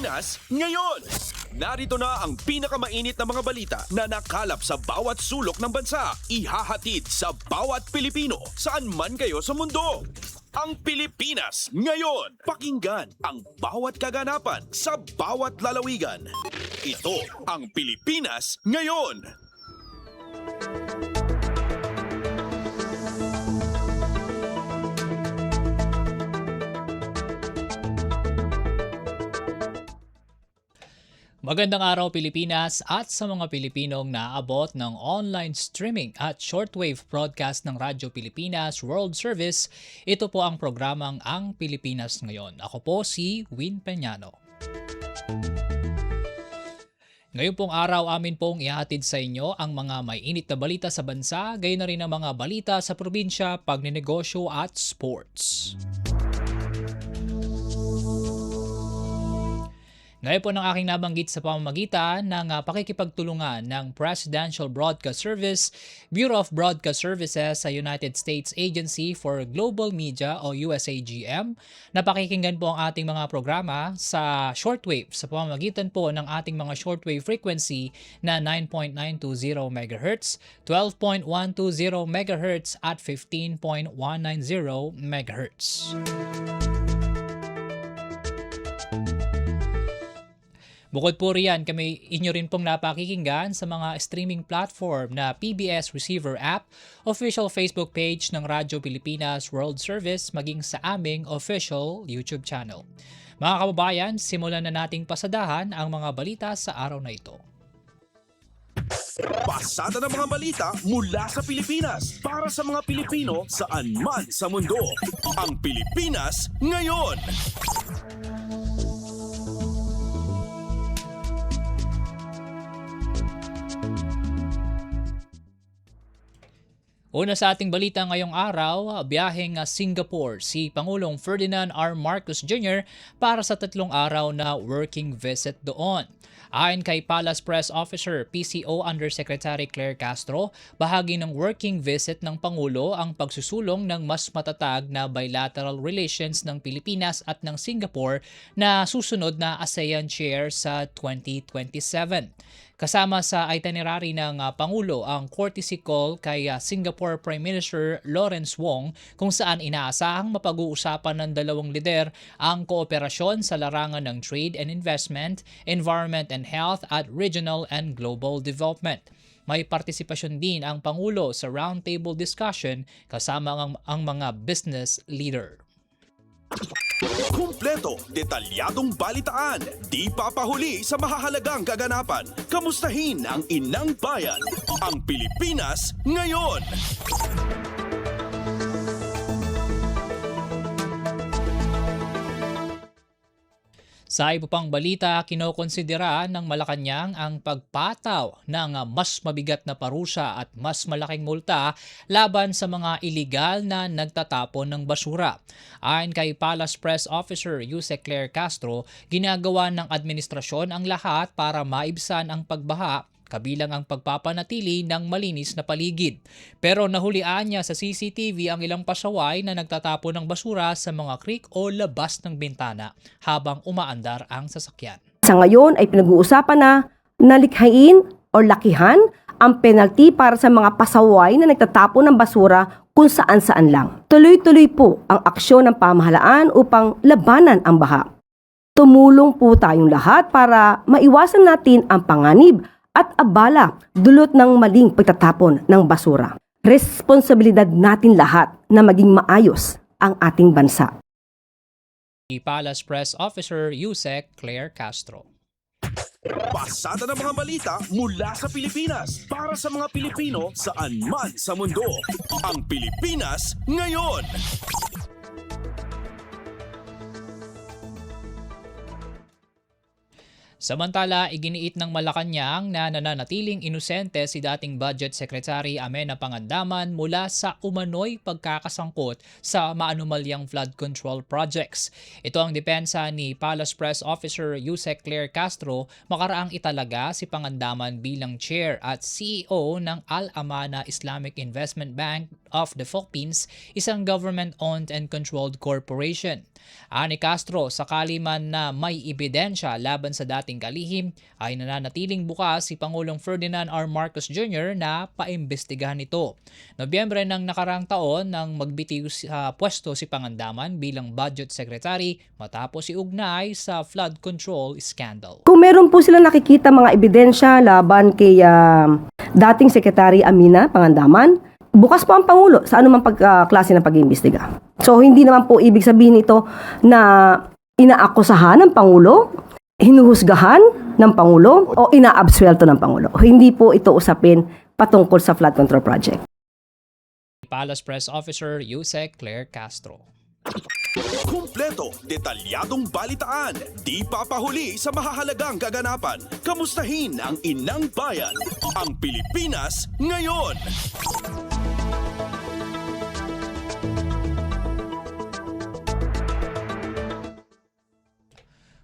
Pilipinas ngayon! Narito na ang pinakamainit na mga balita na nakalap sa bawat sulok ng bansa. Ihahatid sa bawat Pilipino saan man kayo sa mundo. Ang Pilipinas ngayon. Pakinggan ang bawat kaganapan sa bawat lalawigan. Ito ang Pilipinas ngayon. Magandang araw Pilipinas at sa mga Pilipinong naabot ng online streaming at shortwave broadcast ng Radyo Pilipinas World Service. Ito po ang programang Ang Pilipinas Ngayon. Ako po si Win Peñano. Ngayon pong araw amin pong ihatid sa inyo ang mga may init na balita sa bansa, gayon na rin ang mga balita sa probinsya, pagninegosyo at sports. Ngayon po ng aking nabanggit sa pamamagitan ng pakikipagtulungan ng Presidential Broadcast Service, Bureau of Broadcast Services sa United States Agency for Global Media o USAGM. Napakikinggan po ang ating mga programa sa shortwave sa pamamagitan po ng ating mga shortwave frequency na 9.920 MHz, 12.120 MHz at 15.190 MHz. Bukod po riyan, kami inyo rin pong napakikinggan sa mga streaming platform na PBS Receiver App, official Facebook page ng Radyo Pilipinas World Service, maging sa aming official YouTube channel. Mga kababayan, simulan na nating pasadahan ang mga balita sa araw na ito. Pasada ng mga balita mula sa Pilipinas para sa mga Pilipino saan man sa mundo. Ang Pilipinas ngayon. Una sa ating balita ngayong araw, biyaheng Singapore si Pangulong Ferdinand R. Marcos Jr. para sa 3 araw na working visit doon. Ayon kay Palace Press Officer PCO Undersecretary Claire Castro, bahagi ng working visit ng Pangulo ang pagsusulong ng mas matatag na bilateral relations ng Pilipinas at ng Singapore na susunod na ASEAN Chair sa 2027. Kasama sa itinerary ng Pangulo ang courtesy call kay Singapore Prime Minister Lawrence Wong kung saan inaasahang mapag-uusapan ng dalawang lider ang kooperasyon sa larangan ng trade and investment, environment and health at regional and global development. May partisipasyon din ang Pangulo sa roundtable discussion kasama ang mga business leader. Kumpleto, detalyadong balitaan, di papahuli sa mahahalagang kaganapan. Kamustahin ang inang bayan, ang Pilipinas ngayon. Sa iba pang balita, kinokonsidera ng Malacanang ang pagpataw ng mas mabigat na parusa at mas malaking multa laban sa mga iligal na nagtatapon ng basura. Ayon kay Palace Press Officer Yusek Claire Castro, ginagawa ng administrasyon ang lahat para maibsan ang pagbaha, kabilang ang pagpapanatili ng malinis na paligid. Pero nahulian niya sa CCTV ang ilang pasaway na nagtatapon ng basura sa mga creek o labas ng bintana habang umaandar ang sasakyan. Sa ngayon ay pinag-uusapan na nalikhain o lakihan ang penalty para sa mga pasaway na nagtatapon ng basura kung saan-saan lang. Tuloy-tuloy po ang aksyon ng pamahalaan upang labanan ang baha. Tumulong po tayong lahat para maiwasan natin ang panganib at abala dulot ng maling pagtatapon ng basura. Responsibilidad natin lahat na maging maayos ang ating bansa. Palace Press Officer Yusek Claire Castro. Pasada ng mga balita mula sa Pilipinas para sa mga Pilipino saan man sa mundo. Ang Pilipinas ngayon. Samantala, iginiit ng Malacanang na nananatiling inosente si dating Budget Secretary Amenah Pangandaman mula sa umano'y pagkakasangkot sa maanumalyang flood control projects. Ito ang depensa ni Palace Press Officer Yusek Claire Castro makaraang italaga si Pangandaman bilang Chair at CEO ng Al Amana Islamic Investment Bank of the Philippines, isang government-owned and controlled corporation. Ani Castro, sakali man na may ebidensya laban sa dating kalihim, ay nananatiling bukas si Pangulong Ferdinand R. Marcos Jr. na paimbestigahan ito. Nobyembre ng nakaraang taon nang magbitiw sa pwesto si Pangandaman bilang Budget Secretary matapos iugnay sa flood control scandal. Kung meron po sila nakikita mga ebidensya laban kay dating Secretary Amina Pangandaman, bukas po ang Pangulo sa anumang klase ng pag-iimbestiga. So, hindi naman po ibig sabihin ito na inaakusahan ng Pangulo, hinuhusgahan ng Pangulo, o inaabsuelto ng Pangulo. Hindi po ito usapin patungkol sa flood control project. Palace Press Officer Yusek Claire Castro. Kumpleto, detalyadong balitaan, di papahuli sa mahahalagang kaganapan. Kamustahin ang inang bayan, ang Pilipinas ngayon.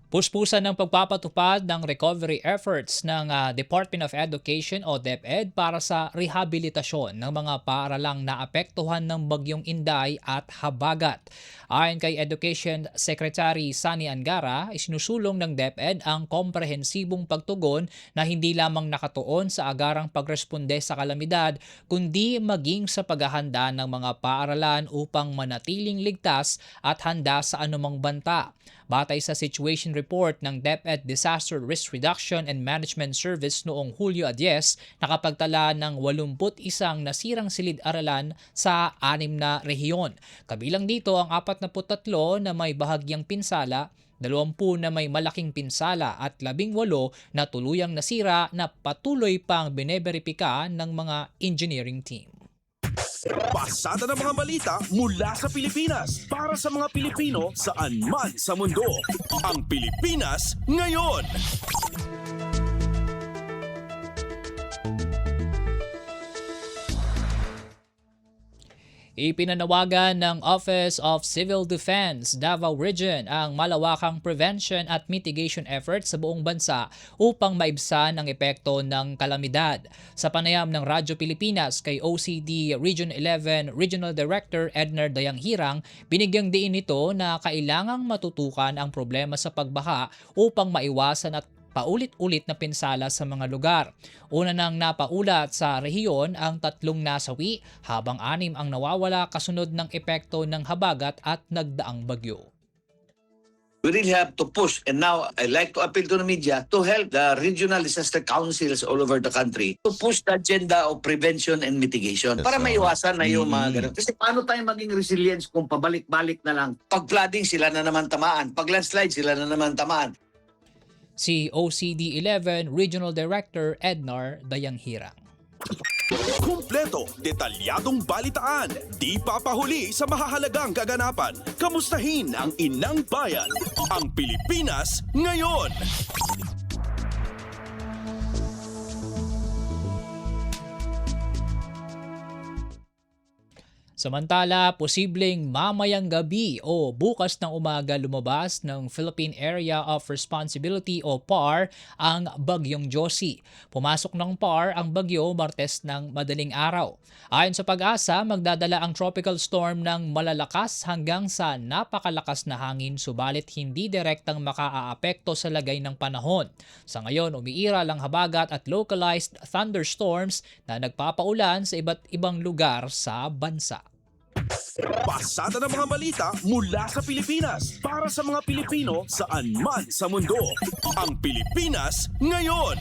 Puspusan ng pagpapatupad ng recovery efforts ng Department of Education o DepEd para sa rehabilitasyon ng mga paaralang naapektuhan ng Bagyong Inday at Habagat. Ayon kay Education Secretary Sani Angara, isinusulong ng DepEd ang komprehensibong pagtugon na hindi lamang nakatuon sa agarang pagresponde sa kalamidad, kundi maging sa paghahanda ng mga paaralan upang manatiling ligtas at handa sa anumang banta. Batay sa situation report ng DepEd Disaster Risk Reduction and Management Service noong Hulyo 10, nakapagtala ng 81 nasirang silid-aralan sa 6 na rehiyon. Kabilang dito ang 43 na may bahagyang pinsala, 20 na may malaking pinsala at 18 na tuluyang nasira na patuloy pang bineberipika ng mga engineering team. Pasada ng mga balita mula sa Pilipinas para sa mga Pilipino saan man sa mundo. Ang Pilipinas ngayon. Ipinanawagan ng Office of Civil Defense Davao Region ang malawakang prevention at mitigation efforts sa buong bansa upang maibsan ang epekto ng kalamidad. Sa panayam ng Radyo Pilipinas kay OCD Region 11 Regional Director Ednar Dayanghirang, binigyang diin nito na kailangang matutukan ang problema sa pagbaha upang maiwasan at paulit-ulit na pinsala sa mga lugar. Una nang napaulat sa rehiyon ang 3 nasawi habang 6 ang nawawala kasunod ng epekto ng habagat at nagdaang bagyo. We really have to push, and now I like to appeal to the media to help the regional disaster councils all over the country to push the agenda of prevention and mitigation para maiwasan na yung mga ganun. Kasi paano tayo maging resilience kung pabalik-balik na lang? Pag flooding, sila na naman tamaan. Pag landslide, sila na naman tamaan. Si OCD 11 Regional Director Ednar Dayanghirang. Kumpleto, detalyadong balitaan, di papahuli sa mahahalagang kaganapan. Kamustahin ang inang bayan, ang Pilipinas ngayon. Samantala, posibleng mamayang gabi o bukas ng umaga lumabas ng Philippine Area of Responsibility o PAR ang Bagyong Josie. Pumasok ng PAR ang bagyo Martes ng madaling araw. Ayon sa Pag-asa, magdadala ang tropical storm ng malalakas hanggang sa napakalakas na hangin subalit hindi direktang makaaapekto sa lagay ng panahon. Sa ngayon, umiiral ang habagat at localized thunderstorms na nagpapaulan sa iba't ibang lugar sa bansa. Pasada ng mga balita mula sa Pilipinas para sa mga Pilipino saan man sa mundo. Ang Pilipinas ngayon.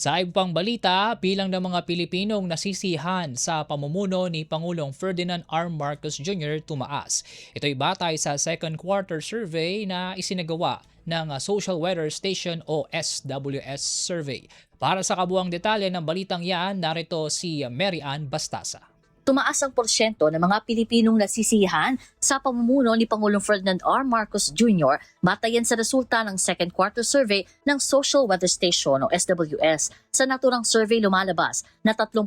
Sa ibang balita, bilang ng mga Pilipinong nasisihan sa pamumuno ni Pangulong Ferdinand R. Marcos Jr. tumaas. Ito'y batay sa second quarter survey na isinagawa ng Social Weather Station o SWS survey. Para sa kabuuang detalye ng balitang yan, narito si Mary Ann Bastasa. tumaas ang porsyento ng mga Pilipinong nasisiyahan sa pamumuno ni Pangulong Ferdinand R. Marcos Jr. batayan sa resulta ng second quarter survey ng Social Weather Station o SWS. Sa naturang survey lumalabas na 38%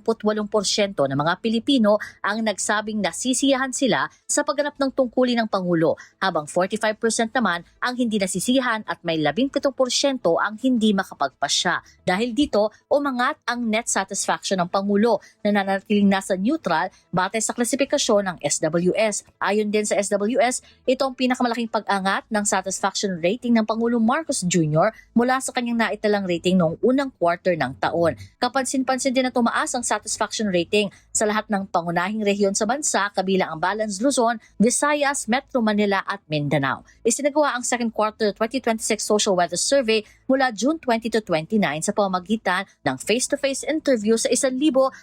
ng mga Pilipino ang nagsabing nasisiyahan sila sa pagganap ng tungkulin ng Pangulo, habang 45% naman ang hindi nasisiyahan at may 17% ang hindi makapagpasya. Dahil dito, umangat ang net satisfaction ng Pangulo na nananatiling nasa neutral batay sa klasifikasyon ng SWS. Ayon din sa SWS, ito ang pinakamalaking pag-angat ng satisfaction rating ng Pangulong Marcos Jr. mula sa kanyang naitalang rating noong unang quarter ng taon. Kapansin-pansin din na tumaas ang satisfaction rating sa lahat ng pangunahing rehiyon sa bansa kabilang ang Balance Luzon, Visayas, Metro Manila at Mindanao. Isinagawa ang second quarter 2026 Social Weather Survey mula June 20 to 29 sa pamamagitan ng face-to-face interview sa 1,200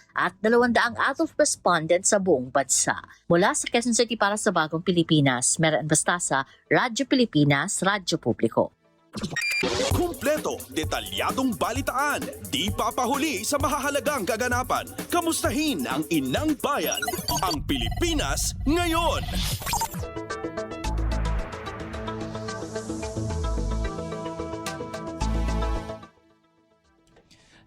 adult respondents sa buong bansa. Mula sa Quezon City para sa Bagong Pilipinas, Mera Bastasa, Radyo Pilipinas, Radyo Publiko. Kumpleto, detalyadong balitaan, di papahuli sa mahahalagang kaganapan. Kamustahin ang inang bayan, ang Pilipinas ngayon.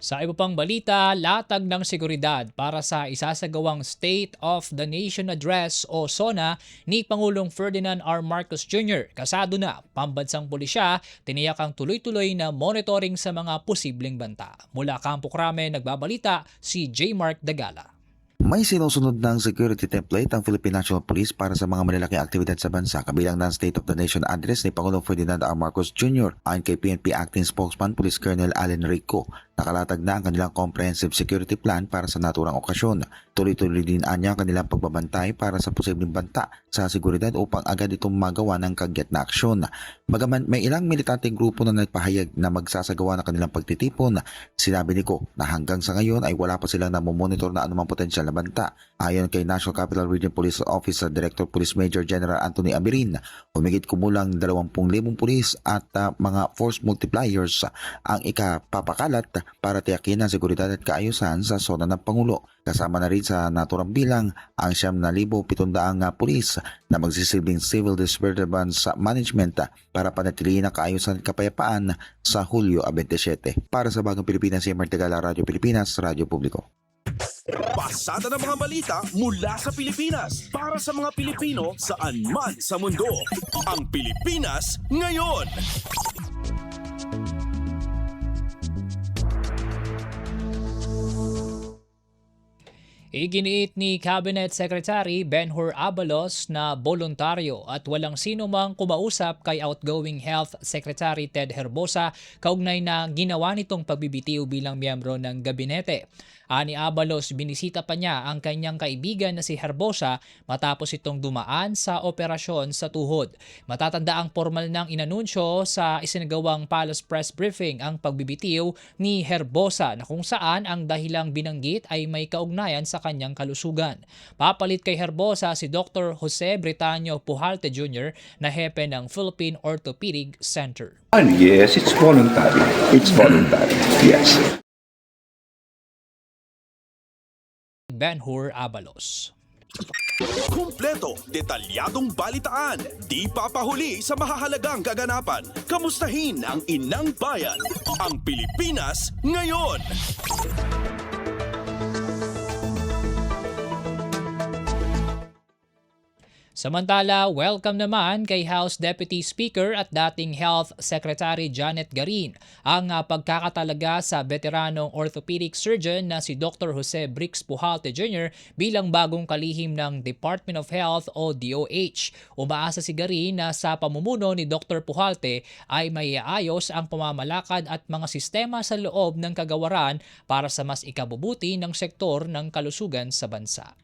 Sa iba pang balita, latag ng seguridad para sa isasagawang State of the Nation Address o SONA ni Pangulong Ferdinand R. Marcos Jr. Kasado na, pambansang pulisya, tiniyak ang tuloy-tuloy na monitoring sa mga posibleng banta. Mula Campo Crame, nagbabalita si J. Mark Dagala. May sinusunod ng security template ang Philippine National Police para sa mga malalaking aktibidad sa bansa kabilang ng State of the Nation Address ni Pangulong Ferdinand R. Marcos Jr. Ayon kay PNP Acting Spokesman Police Colonel Allen Rico, nakalatag na ang kanilang comprehensive security plan para sa naturang okasyon. Tuloy-tuloy din anya ang kanilang pagbabantay para sa posibleng banta sa seguridad upang agad itong magawa ng kagyat na aksyon. Bagaman may ilang militanteng grupo na nagpahayag na magsasagawa ng kanilang pagtitipon, sinabi ni Ko na hanggang sa ngayon ay wala pa silang namomonitor na anumang potensyal na banta. Ayon kay National Capital Region Police Office Director Police Major General Anthony Amirin, humigit kumulang 20,000 pulis at mga force multipliers ang ikapapakalat para tiyakin ang seguridad at kaayusan sa SONA ng Pangulo. Kasama na rin sa naturang bilang ang 7,700 pulis na magsisilbing civil disturbance management para panatilihin ang kaayusan at kapayapaan sa Hulyo 27. Para sa Bagong Pilipinas, si Martigala, Radyo Pilipinas, Radyo Publiko. Pasada ng mga balita mula sa Pilipinas para sa mga Pilipino saan man sa mundo. Ang Pilipinas ngayon. Iginiit ni Cabinet Secretary Benhur Abalos na voluntaryo at walang sino mang kumausap kay outgoing Health Secretary Ted Herbosa kaugnay na ginawa nitong pagbibitiw bilang miyembro ng gabinete. Ani Abalos, binisita pa niya ang kanyang kaibigan na si Herbosa matapos itong dumaan sa operasyon sa tuhod. Matatanda ang formal ng inanunsyo sa isinagawang Palace Press Briefing ang pagbibitiw ni Herbosa na kung saan ang dahilang binanggit ay may kaugnayan sa kanyang kalusugan. Papalit kay Herbosa si Dr. Jose Britanio Pujalte Jr. na hepe ng Philippine Orthopedic Center. Yes, it's voluntary. It's voluntary. Yes. Benhur Abalos. Kumpleto, detalyadong balitaan, di papahuli sa mahahalagang kaganapan. Kamustahin ang inang bayan, ang Pilipinas ngayon. Samantala, welcome naman kay House Deputy Speaker at dating Health Secretary Janet Garin ang pagkakatalaga sa veteranong orthopedic surgeon na si Dr. Jose Brix Pujalte Jr. bilang bagong kalihim ng Department of Health o DOH. Umaasa si Garin na sa pamumuno ni Dr. Pujalte ay maiaayos ang pamamalakad at mga sistema sa loob ng kagawaran para sa mas ikabubuti ng sektor ng kalusugan sa bansa.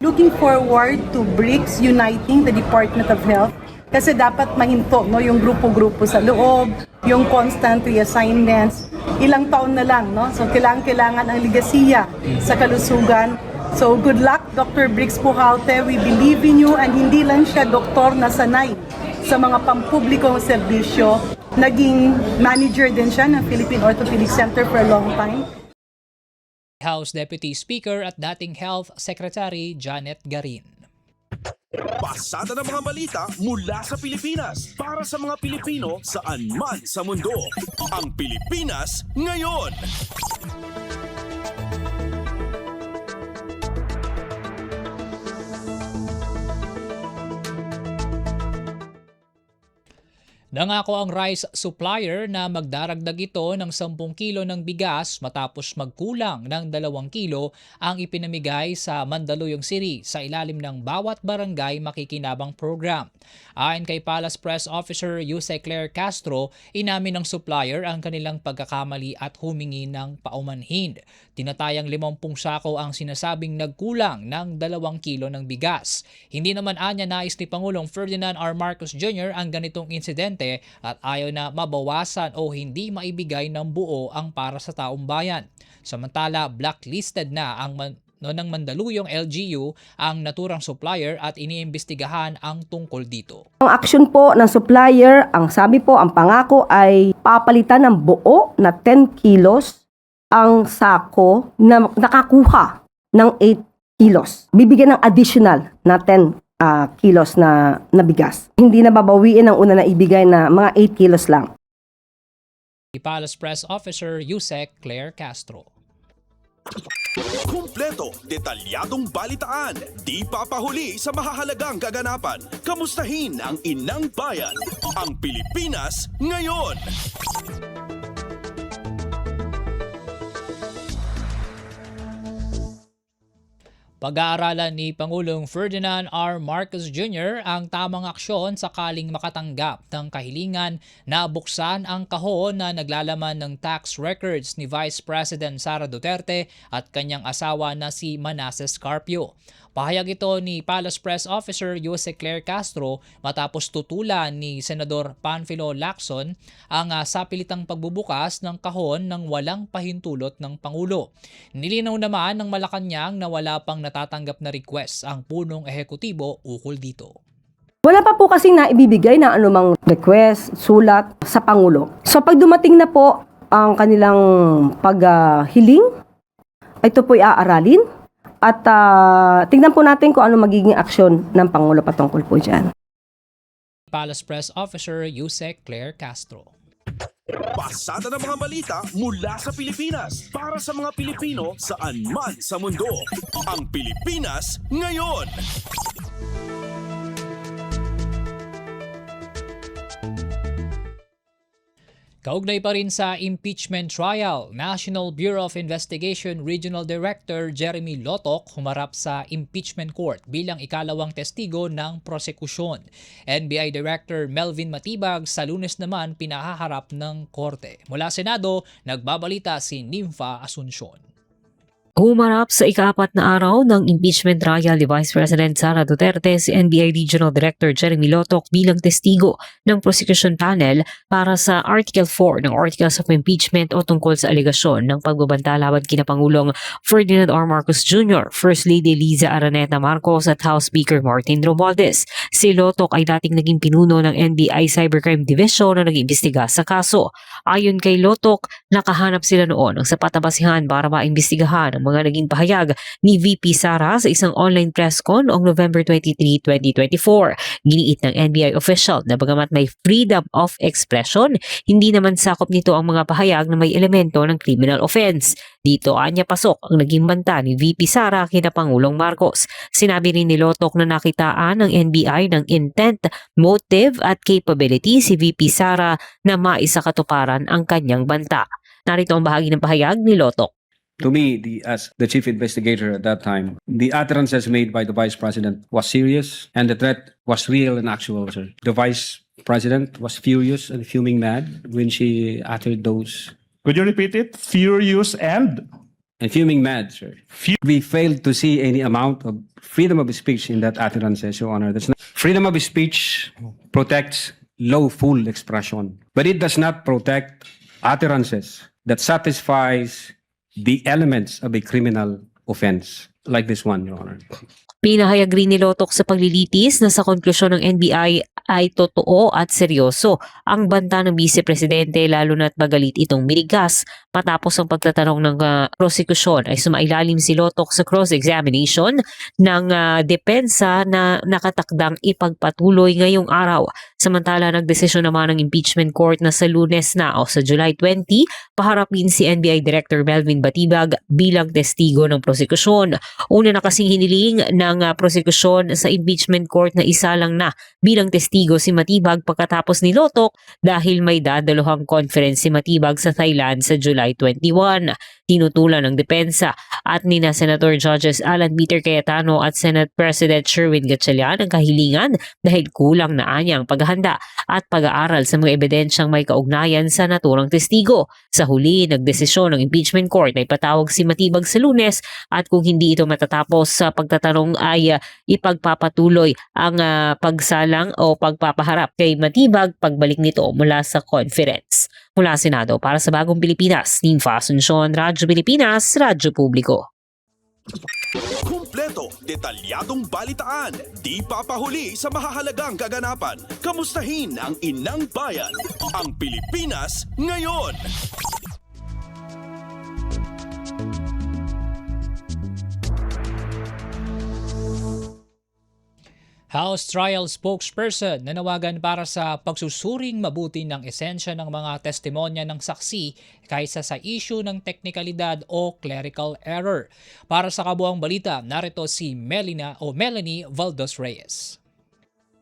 Looking forward to BRICS uniting the Department of Health kasi dapat mahinto no, yung grupo-grupo sa loob, yung constant reassignments. Ilang taon na lang, no? So kailangan ang ligasiya sa kalusugan. So good luck, Dr. Brix Pujalte. We believe in you, and hindi lang siya doktor na sanay sa mga pampublikong serbisyo. Naging manager din siya ng Philippine Orthopedic Center for a long time. House Deputy Speaker at dating Health Secretary Janet Garin. Pasada ng mga balita mula sa Pilipinas para sa mga Pilipino saan man sa mundo. Ang Pilipinas ngayon. Nangako ang rice supplier na magdaragdag ito ng 10 kilo ng bigas matapos magkulang ng 2 kilo ang ipinamigay sa Mandaluyong City sa ilalim ng Bawat Barangay Makikinabang Program. Ayon kay Palace Press Officer Jose Claire Castro, inamin ng supplier ang kanilang pagkakamali at humingi ng paumanhin. Tinatayang 50 sako ang sinasabing nagkulang ng 2 kilo ng bigas. Hindi naman anya nais ni Pangulong Ferdinand R. Marcos Jr. ang ganitong insidente at ayaw na mabawasan o hindi maibigay ng buo ang para sa taong bayan. Samantala, blacklisted na ng Mandaluyong LGU ang naturang supplier at iniimbestigahan ang tungkol dito. Ang aksyon po ng supplier, ang sabi po, ang pangako ay papalitan ng buo na 10 kilos ang sako na nakakuha ng 8 kilos. Bibigyan ng additional na 10 kilos na bigas. Hindi na babawiin ang una na ibigay na mga 8 kilos lang. Palace Press Officer Yusek Claire Castro. Kumpleto, detalyadong balitaan, di papahuli sa mahahalagang kaganapan. Kamustahin ang inang bayan, ang Pilipinas ngayon. Pag-aaralan ni Pangulong Ferdinand R. Marcos Jr. ang tamang aksyon sakaling makatanggap ng kahilingan na buksan ang kahon na naglalaman ng tax records ni Vice President Sara Duterte at kanyang asawa na si Manasseh Carpio. Pahayag ito ni Palace Press Officer Jose Claire Castro matapos tutulan ni Senador Panfilo Lacson ang sapilitang pagbubukas ng kahon ng walang pahintulot ng Pangulo. Nilinaw naman ng Malacanang na wala pang natatanggap na request ang punong ehekutibo ukol dito. Wala pa po kasing naibibigay na anumang request, sulat sa Pangulo. So pag dumating na po ang kanilang paghiling, ito po'y aaralin. At tingnan po natin kung ano magiging aksyon ng Pangulo patungkol po dyan. Palace Press Officer Yusek Claire Castro. Pasada ng mga balita mula sa Pilipinas para sa mga Pilipino saan man sa mundo. Ang Pilipinas ngayon. Kaugnay pa rin sa impeachment trial, National Bureau of Investigation Regional Director Jeremy Lotok humarap sa impeachment court bilang ikalawang testigo ng prosekusyon. NBI Director Melvin Matibag sa Lunes naman pinahaharap ng korte. Mula Senado, nagbabalita si Nympha Asuncion. Humarap sa ika-4 na araw ng impeachment trial ni Vice President Sara Duterte si NBI Regional Director Jeremy Lotok bilang testigo ng prosecution panel para sa Article 4 ng Articles of Impeachment o tungkol sa alegasyon ng pagbabanta laban kina Pangulong Ferdinand R. Marcos Jr., First Lady Liza Araneta Marcos at House Speaker Martin Romualdez. Si Lotok ay dating naging pinuno ng NBI Cybercrime Division na nag-iimbestiga sa kaso. Ayon kay Lotok, nakahanap sila noon ng sapat na basihan para maimbestigahan ang mga naging pahayag ni VP Sara sa isang online press con noong November 23, 2024. Giniit ng NBI official na bagamat may freedom of expression, hindi naman sakop nito ang mga pahayag na may elemento ng criminal offense. Dito anya pasok ang naging banta ni VP Sara kina Pangulong Marcos. Sinabi rin ni Lotok na nakitaan ng NBI ng intent, motive at capability si VP Sara na maisakatuparan ang kanyang banta. Narito ang bahagi ng pahayag ni Lotok. To me, as the chief investigator at that time, the utterances made by the vice president was serious and the threat was real and actual, sir. The vice president was furious and fuming mad when she uttered those. Could you repeat it? Furious and? And fuming mad, sir. We failed to see any amount of freedom of speech in that utterances, Your Honor. Freedom of speech protects lawful expression, but it does not protect utterances that satisfies the elements of a criminal offense like this one, Your Honor. Pinahayag rin ni Lotok sa paglilitis na sa konklusyon ng NBI ay totoo at seryoso ang banta ng Vice Presidente lalo na't magalit itong minigas. Matapos ang pagtatanong ng prosekusyon ay sumailalim si Lotok sa cross-examination ng depensa na nakatakdang ipagpatuloy ngayong araw. Samantala nagdesisyon naman ng impeachment court na sa Lunes na o sa July 20 paharapin si NBI Director Melvin Batibag bilang testigo ng prosekusyon. Una na kasing hiniling ng prosekusyon sa impeachment court na isa lang na bilang testigo si Matibag pagkatapos ni Lotok dahil may dadaluhang conference si Matibag sa Thailand sa July 21. Tinutulan ng depensa at nina Senator Judges Alan Peter Cayetano at Senate President Sherwin Gatchalian ang kahilingan dahil kulang na anyang paghahanda at pag-aaral sa mga ebidensyang may kaugnayan sa naturang testigo. Sa huli, nagdesisyon ng impeachment court na ipatawag si Matibag sa Lunes at kung hindi ito matatapos sa pagtatanong ay ipagpapatuloy ang pagsalang o pagpapaharap kay Matibag pagbalik nito mula sa conference. Mula Senado para sa Bagong Pilipinas, Ninfa Asuncion, Radyo Pilipinas, Radyo Publiko. Kumpleto, detalyadong balitaan, di papahuli sa mahahalagang kaganapan. Kamustahin ang inang bayan, ang Pilipinas ngayon. House Trial Spokesperson nanawagan para sa pagsusuring mabuti ng esensya ng mga testimonya ng saksi kaysa sa issue ng teknikalidad o clerical error. Para sa kabuang balita, narito si Melanie Valdos Reyes.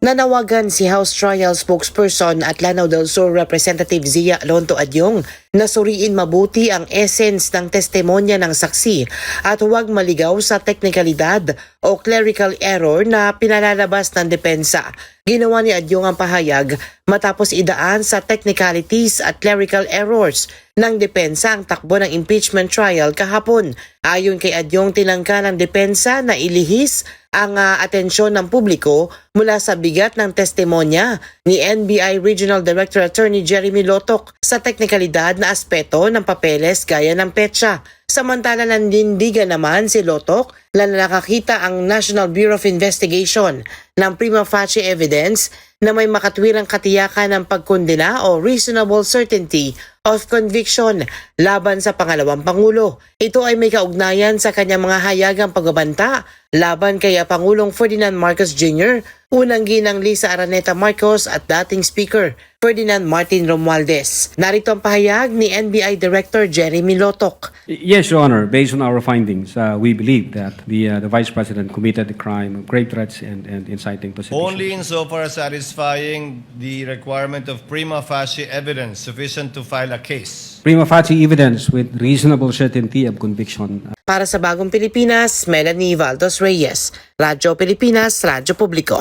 Nanawagan si House Trial Spokesperson at Lanao del Sur Representative Zia Alonto Adyong na suriin mabuti ang essence ng testimonya ng saksi at huwag maligaw sa teknikalidad o clerical error na pinalalabas ng depensa. Ginawa ni Adyong ang pahayag matapos idaan sa technicalities at clerical errors ng depensa ang takbo ng impeachment trial kahapon. Ayon kay Adyong, tinangka ng depensa na ilihis ang atensyon ng publiko mula sa bigat ng testimonya ni NBI Regional Director Attorney Jeremy Lotok sa teknikalidad na aspeto ng papeles gaya ng petsa. Samantala nanindigan naman si Lotok na nakakita ang National Bureau of Investigation ng prima facie evidence na may makatwirang katiyakan ng pagkondena o reasonable certainty of conviction laban sa pangalawang Pangulo. Ito ay may kaugnayan sa kanyang mga hayagang pagbabanta laban kay Pangulong Ferdinand Marcos Jr., unang ginang Lisa Araneta Marcos at dating Speaker Ferdinand Martin Romualdez. Narito ang pahayag ni NBI Director Jeremy Lotok. Yes, Your Honor. Based on our findings, we believe that the Vice President committed the crime of grave threats and inciting to sedition. Only insofar as satisfying the requirement of prima facie evidence sufficient to file a case. Prima facie evidence with reasonable certainty of conviction. Para sa Bagong Pilipinas, Melanie Valdos Reyes, Radyo Pilipinas, Radyo Publiko.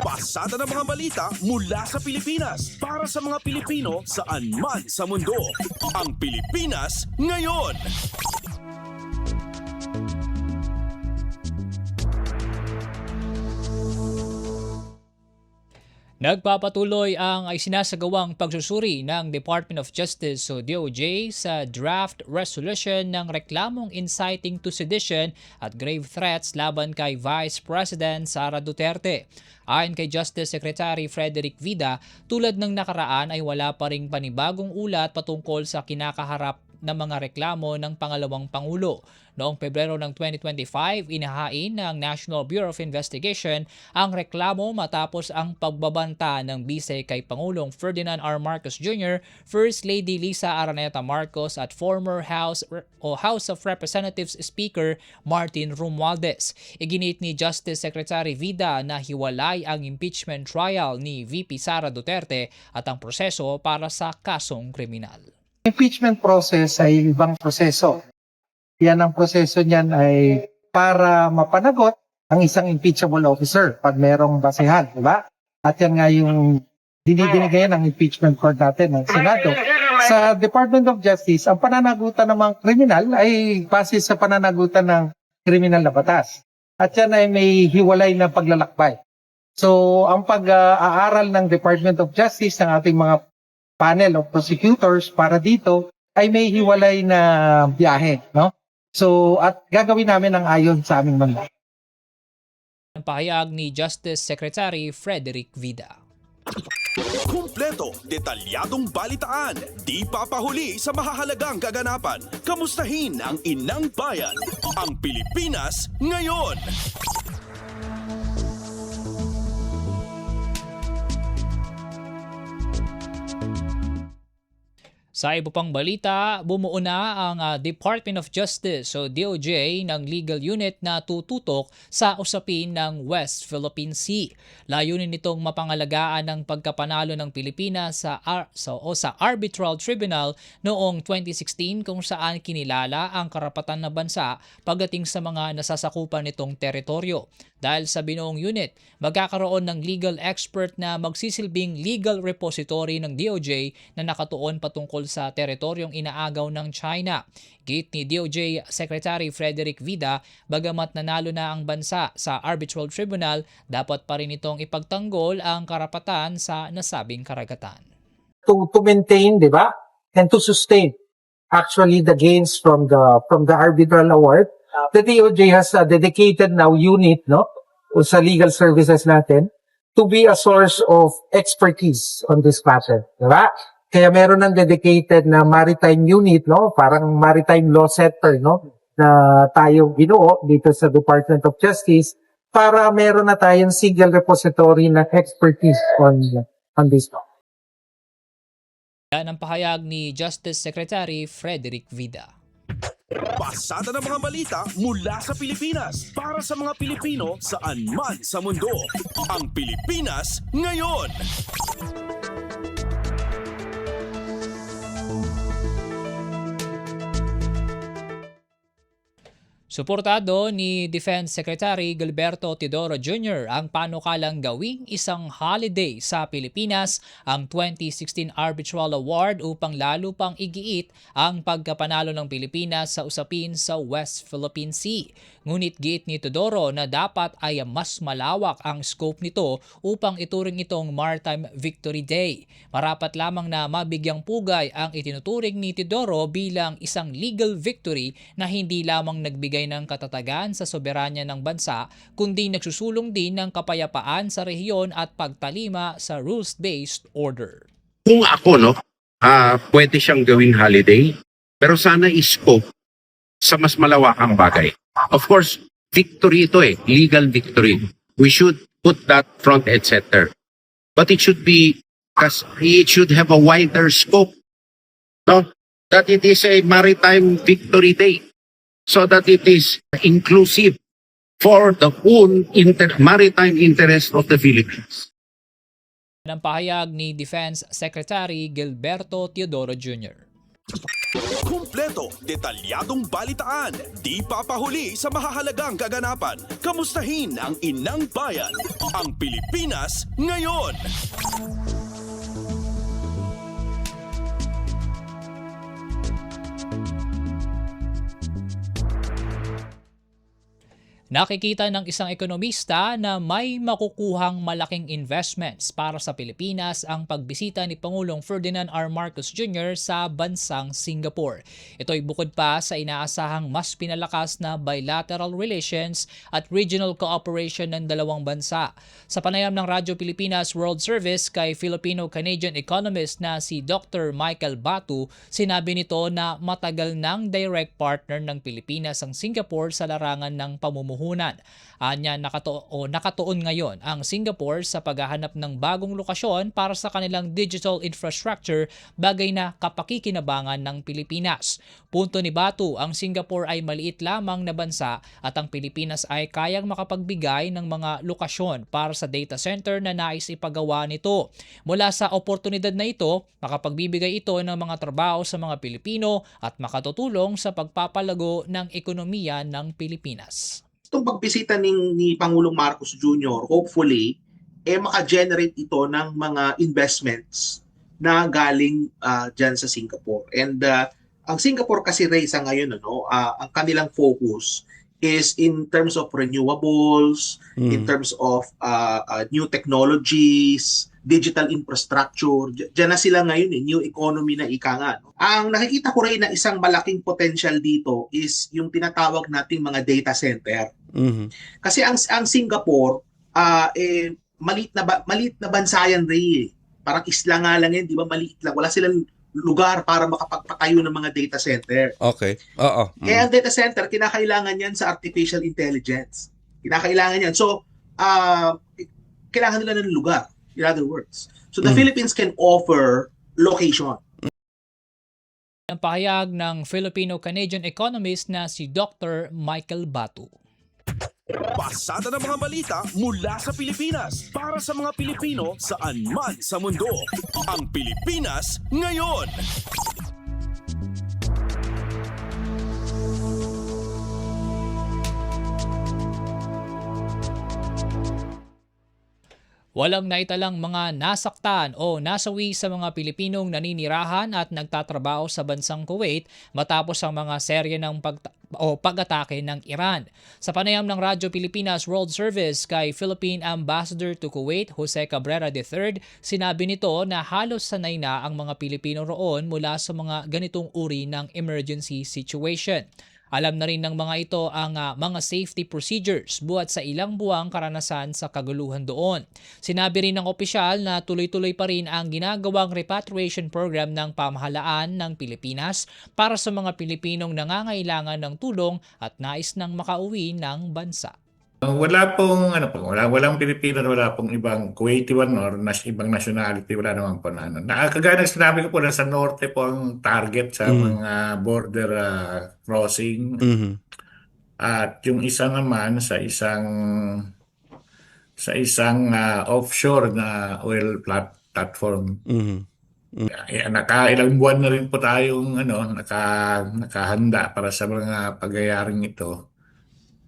Pasada ng mga balita mula sa Pilipinas para sa mga Pilipino saan man sa mundo. Ang Pilipinas ngayon. Nagpapatuloy ang isinasagawang pagsusuri ng Department of Justice o DOJ sa draft resolution ng reklamong inciting to sedition at grave threats laban kay Vice President Sara Duterte. Ayon kay Justice Secretary Frederick Vida, tulad ng nakaraan ay wala pa ring panibagong ulat patungkol sa kinakaharap ng mga reklamo ng pangalawang Pangulo. Noong Pebrero ng 2025, inahain ng National Bureau of Investigation ang reklamo matapos ang pagbabanta ng bise kay Pangulong Ferdinand R. Marcos Jr., First Lady Lisa Araneta Marcos at former House of Representatives Speaker Martin Romualdez. Iginit ni Justice Secretary Vida na hiwalay ang impeachment trial ni VP Sara Duterte at ang proseso para sa kasong kriminal. Impeachment process ay ibang proseso. Yan ang proseso niyan ay para mapanagot ang isang impeachable officer pag merong basehan, di ba? At yan nga yung dinidinigayan ng impeachment court natin ng Senado. Sa Department of Justice, ang pananagutan ng mga kriminal ay base sa pananagutan ng kriminal na batas. At yan ay may hiwalay na paglalakbay. So, ang pag-aaral ng Department of Justice ng ating mga panel of prosecutors para dito ay may hiwalay na biyahe, no? So, at gagawin namin ang ayon sa aming mandato. Ang pahayag ni Justice Secretary Frederick Vida. Kumpleto, detalyadong balitaan, di papahuli sa mahahalagang kaganapan. Kamustahin ang inang bayan, ang Pilipinas ngayon. Sa iba pang balita, bumuo na ang Department of Justice o DOJ ng legal unit na tututok sa usapin ng West Philippine Sea. Layunin nitong mapangalagaan ang pagkapanalo ng Pilipinas sa Arbitral Tribunal noong 2016 kung saan kinilala ang karapatan ng bansa pagdating sa mga nasasakupan nitong teritoryo. Dahil sa binuong unit, magkakaroon ng legal expert na magsisilbing legal repository ng DOJ na nakatuon patungkol sa teritoryong inaagaw ng China. Gate ni DOJ Secretary Frederick Vida, bagamat nanalo na ang bansa sa Arbitral Tribunal, dapat pa rin itong ipagtanggol ang karapatan sa nasabing karagatan. To maintain, di ba? And to sustain actually the gains from the arbitral award. The DOJ has a dedicated now unit, no, sa legal services natin to be a source of expertise on this matter, di ba? Kaya meron ng dedicated na maritime unit, no, parang maritime law center, no, na tayo binuo dito sa Department of Justice para meron na tayong single repository na expertise on this law. Yan ang pahayag ni Justice Secretary Frederick Vida. Pasada ng mga balita mula sa Pilipinas para sa mga Pilipino saan man sa mundo. Ang Pilipinas ngayon. Suportado ni Defense Secretary Gilberto Teodoro Jr. ang panukalang gawing isang holiday sa Pilipinas ang 2016 Arbitral Award upang lalo pang igiit ang pagkapanalo ng Pilipinas sa usapin sa West Philippine Sea. Ngunit giit ni Teodoro na dapat ay mas malawak ang scope nito upang ituring itong Maritime Victory Day. Marapat lamang na mabigyang pugay ang itinuturing ni Teodoro bilang isang legal victory na hindi lamang nagbigay ng katatagan sa soberanya ng bansa, kundi nagsusulong din ng kapayapaan sa rehiyon at pagtalima sa rules-based order. Kung ako, pwede siyang gawing holiday, pero sana i-scope sa mas malawakang bagay. Of course, victory ito legal victory. We should put that front and center. But it should have a wider scope. No? That it is a maritime victory day. So that it is inclusive for the whole maritime interest of the Philippines. Ang pahayag ni Defense Secretary Gilberto Teodoro Jr. Kumpleto, detalyadong balitaan, di papahuli sa mahahalagang kaganapan. Kamustahin ang inang bayan, ang Pilipinas ngayon. Nakikita ng isang ekonomista na may makukuhang malaking investments para sa Pilipinas ang pagbisita ni Pangulong Ferdinand R. Marcos Jr. sa bansang Singapore. Ito'y bukod pa sa inaasahang mas pinalakas na bilateral relations at regional cooperation ng dalawang bansa. Sa panayam ng Radyo Pilipinas World Service kay Filipino-Canadian economist na si Dr. Michael Batu, sinabi nito na matagal nang direct partner ng Pilipinas ang Singapore sa larangan ng pamumuhunan. Anya nakatuon ngayon ang Singapore sa paghahanap ng bagong lokasyon para sa kanilang digital infrastructure, bagay na kapakikinabangan ng Pilipinas. Punto ni Batu, ang Singapore ay maliit lamang na bansa at ang Pilipinas ay kayang makapagbigay ng mga lokasyon para sa data center na nais ipagawa nito. Mula sa oportunidad na ito, makapagbibigay ito ng mga trabaho sa mga Pilipino at makatutulong sa pagpapalago ng ekonomiya ng Pilipinas. Itong pagbisita ni Pangulong Marcos Jr., hopefully, maka-generate ito ng mga investments na galing dyan sa Singapore. And ang Singapore kasi, Ray, sa ngayon, ang kanilang focus is in terms of renewables, in terms of new technologies, digital infrastructure. Diyan na sila ngayon, new economy na ika nga. No? Ang nakikita ko rin na isang malaking potential dito is yung tinatawag nating mga data center. Kasi ang Singapore, maliit na bansa yan, Ray. Parang isla nga lang yan, di ba? Maliit lang. Wala silang lugar para makapagpatayo ng mga data center. Okay. Oo. Kaya ang data center, kinakailangan yan sa artificial intelligence. Kinakailangan yan. So, kailangan nila ng lugar, in other words. So, the Philippines can offer location. Ang pahayag ng Filipino-Canadian economist na si Dr. Michael Batu. Pasada ng mga balita mula sa Pilipinas para sa mga Pilipino saan man sa mundo. Ang Pilipinas ngayon. Walang naitalang mga nasaktan o nasawi sa mga Pilipinong naninirahan at nagtatrabaho sa bansang Kuwait matapos ang mga serye ng pag-atake ng Iran. Sa panayam ng Radyo Pilipinas World Service kay Philippine Ambassador to Kuwait, Jose Cabrera III, sinabi nito na halos sanay na ang mga Pilipino roon mula sa mga ganitong uri ng emergency situation. Alam na rin ng mga ito ang mga safety procedures buhat sa ilang buwang karanasan sa kaguluhan doon. Sinabi rin ng opisyal na tuloy-tuloy pa rin ang ginagawang repatriation program ng pamahalaan ng Pilipinas para sa mga Pilipinong nangangailangan ng tulong at nais nang makauwi ng bansa. Wala pong walang Pilipino, wala pong ibang Kuwaiti or ibang nationality, wala naman po na ano. Kagaya ng sinabi ko po, nasa norte po ang target sa mga border crossing. At yung isa naman sa isang offshore na oil platform. Ilang buwan na rin po tayong nakahanda para sa mga pagyayaring ito.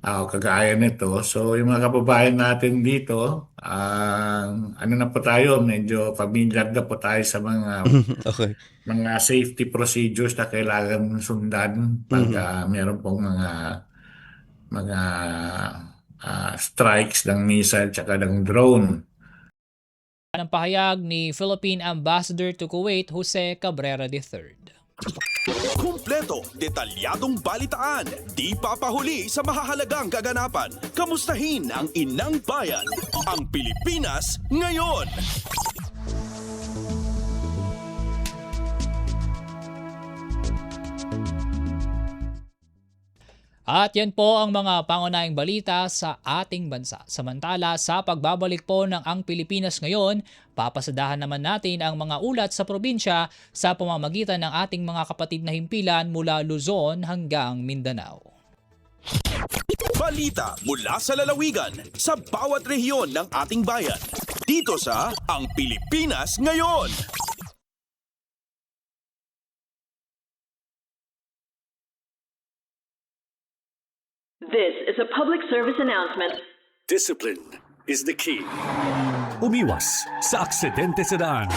Kagaya nito. So, yung mga kababayan natin dito, na po tayo, medyo familiar na po tayo sa mga mga safety procedures na kailangan sundan pag meron pong mga strikes ng missile tsaka ng drone. Ang pahayag ni Philippine Ambassador to Kuwait, Jose Cabrera III. Kumpleto, detalyadong balitaan, di papahuli sa mahahalagang kaganapan. Kamustahin ang inang bayan, ang Pilipinas ngayon. At yan po ang mga pangunahing balita sa ating bansa. Samantala, sa pagbabalik po ng Ang Pilipinas Ngayon, papasadahan naman natin ang mga ulat sa probinsya sa pamamagitan ng ating mga kapatid na himpilan mula Luzon hanggang Mindanao. Balita mula sa lalawigan sa bawat rehiyon ng ating bayan. Dito sa Ang Pilipinas Ngayon. This is a public service announcement. Discipline is the key. Umiwas sa aksidente sa daan.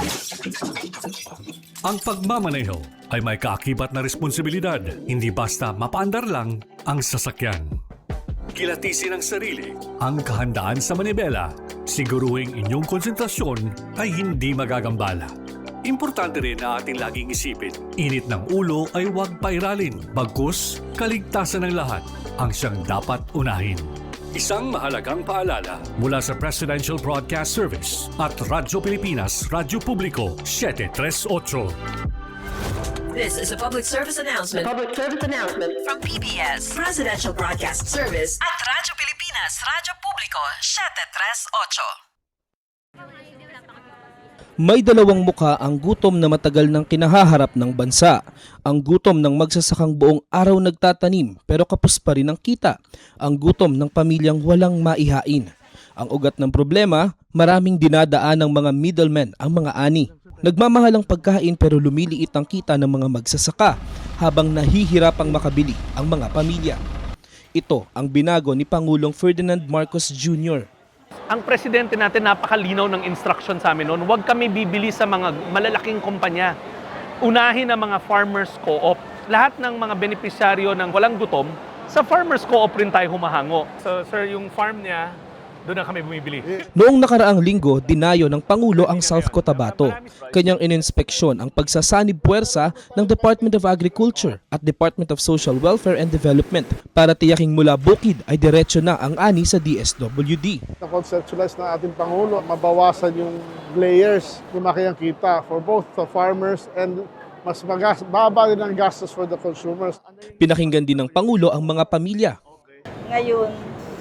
Ang pagmamaneho ay may kaakibat na responsibilidad, hindi basta mapaandar lang ang sasakyan. Kilatisin ang sarili, ang kahandaan sa manibela, siguruhing inyong konsentrasyon ay hindi magagambala. Importante rin na ating laging isipin, init ng ulo ay huwag pairalin, bagkus kaligtasan ng lahat ang siyang dapat unahin. Isang mahalagang paalala mula sa Presidential Broadcast Service at Radyo Pilipinas, Radyo Publiko 738. This is a public service announcement. Public service announcement from PBS, Presidential Broadcast Service at Radyo Pilipinas, Radyo Publiko 738. May dalawang muka ang gutom na matagal nang kinahaharap ng bansa. Ang gutom ng magsasakang buong araw nagtatanim pero kapos pa rin ang kita. Ang gutom ng pamilyang walang maihain. Ang ugat ng problema, maraming dinadaan ng mga middlemen ang mga ani. Nagmamahal ang pagkain pero lumiliit ang kita ng mga magsasaka habang nahihirapang makabili ang mga pamilya. Ito ang binago ni Pangulong Ferdinand Marcos Jr. Ang presidente natin napakalinaw ng instruction sa amin noon, huwag kami bibili sa mga malalaking kumpanya. Unahin ang mga farmers co-op. Lahat ng mga benepisyaryo ng walang gutom, Sa farmers co-op rin tayo humahango. So sir, yung farm niya, doon na kami bumibili. Noong nakaraang linggo, dinayo ng Pangulo ang South Cotabato. Kanyang ininspeksyon ang pagsasanib puwersa ng Department of Agriculture at Department of Social Welfare and Development para tiyaking mula bukid ay diretso na ang ani sa DSWD. Na-conceptualize ng ating Pangulo, mabawasan yung layers, lumaki ang kita for both the farmers and mas baba din ang gastos for the consumers. Pinakinggan din ng Pangulo ang mga pamilya. Ngayon,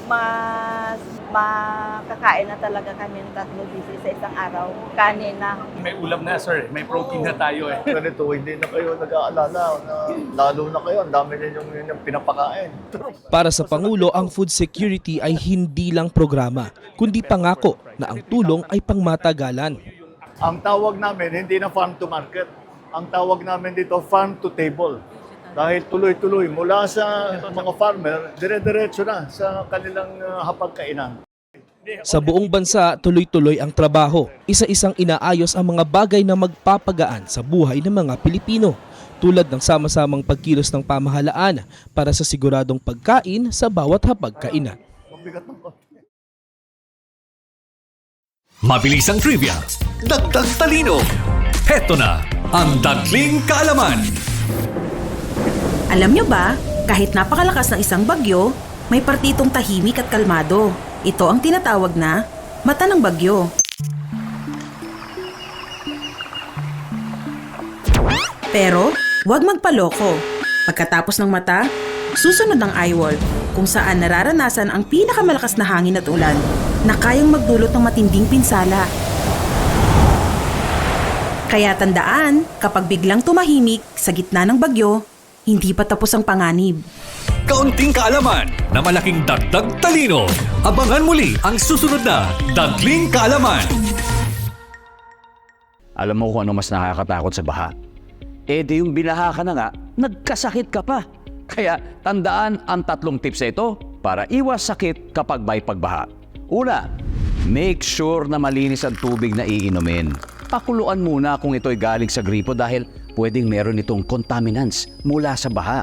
mas makakain na talaga kami ng 3 beses sa isang araw. Kanin na. May ulam na sir, may protein na tayo eh. Ganito, hindi na kayo nag-aalala na lalo na kayo, ang dami ninyong pinapakain. Para sa Pangulo, ang food security ay hindi lang programa, kundi pangako na ang tulong ay pangmatagalan. Ang tawag namin, hindi na farm to market. Ang tawag namin dito, farm to table. Dahil tuloy-tuloy mula sa mga farmer, dire-diretso na sa kanilang hapagkainan. Sa buong bansa, tuloy-tuloy ang trabaho. Isa-isang inaayos ang mga bagay na magpapagaan sa buhay ng mga Pilipino, tulad ng sama-samang pagkilos ng pamahalaan para sa siguradong pagkain sa bawat hapagkainan. Mabilis ang trivia, dagdag talino. Heto na ang Dagling Kaalaman. Alam nyo ba, kahit napakalakas ng isang bagyo, may partitong tahimik at kalmado. Ito ang tinatawag na mata ng bagyo. Pero, huwag magpaloko. Pagkatapos ng mata, susunod ang eyewall, kung saan nararanasan ang pinakamalakas na hangin at ulan na kayang magdulot ng matinding pinsala. Kaya tandaan, kapag biglang tumahimik sa gitna ng bagyo, hindi pa tapos ang panganib. Kaunting kaalaman na malaking dagdag talino. Abangan muli ang susunod na Dagling Kaalaman. Alam mo kung ano mas nakakatakot sa baha? Di yung binaha ka na nga, nagkasakit ka pa. Kaya tandaan ang 3 tips na ito para iwas sakit kapag may pagbaha. Una, make sure na malinis ang tubig na iinumin. Pakuluan muna kung ito'y galing sa gripo dahil pwedeng meron itong contaminants mula sa baha.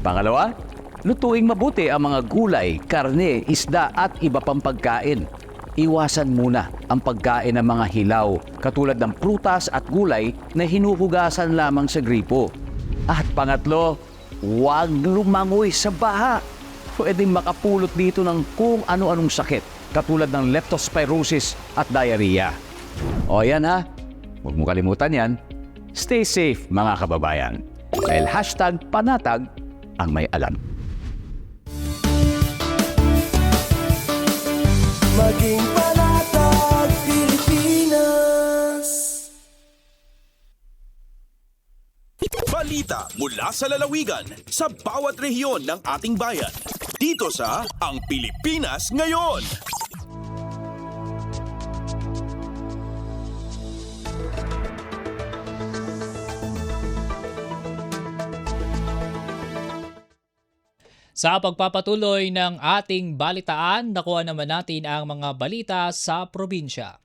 Pangalawa, lutuing mabuti ang mga gulay, karne, isda at iba pang pagkain. Iwasan muna ang pagkain ng mga hilaw katulad ng prutas at gulay na hinuhugasan lamang sa gripo. At pangatlo, huwag lumangoy sa baha. Pwedeng makapulot dito ng kung ano-anong sakit katulad ng leptospirosis at diarrhea. O yan ha, huwag mo kalimutan yan. Stay safe mga kababayan. Dahil #panatag ang may alam. Maging panatag Pilipinas. Balita mula sa lalawigan sa bawat rehiyon ng ating bayan. Dito sa Ang Pilipinas Ngayon. Sa pagpapatuloy ng ating balitaan, nakuha naman natin ang mga balita sa probinsya.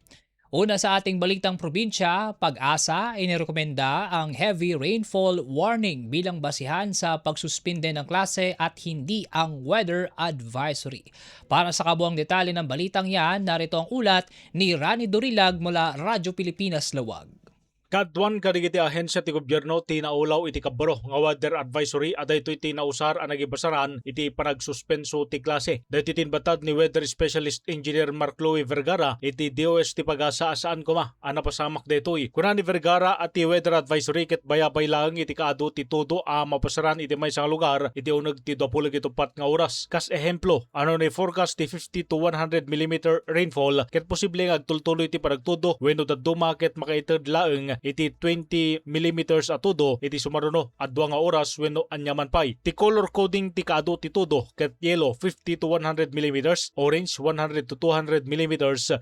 Una sa ating balitang probinsya, Pag-asa inirekomenda ang heavy rainfall warning bilang basihan sa pagsuspinde ng klase at hindi ang weather advisory. Para sa kabuang detalye ng balitang yan, narito ang ulat ni Rani Dorilag mula Radyo Pilipinas Lawag. Kadwan kadigiti ahensya ti gobyerno tinaulaw iti kabaro nga weather advisory aday to'y tinausar ang nagibasaran iti panagsuspenso ti klase. Dahil tinbatad ni Weather Specialist Engineer Mark Louie Vergara iti DOS ti Pag-asa asaan kuma anapasamak detoy. Kuna ni Vergara at ti weather advisory ket bayabay lang iti kaado ti todo a mapasaran iti may isang lugar iti uneg ti 24 nga oras. Kas ehemplo, ano ni forecast ti 50 to 100 mm rainfall ket posible nga agtultuloy ti panagtudo wenno daduma ket makaited laeng iti 20 mm atudo iti sumaruno at 2 nga oras wenno anyaman pay. Ti color coding ti kaado ti tudo ket yellow 50 to 100 mm, orange 100 to 200 mm,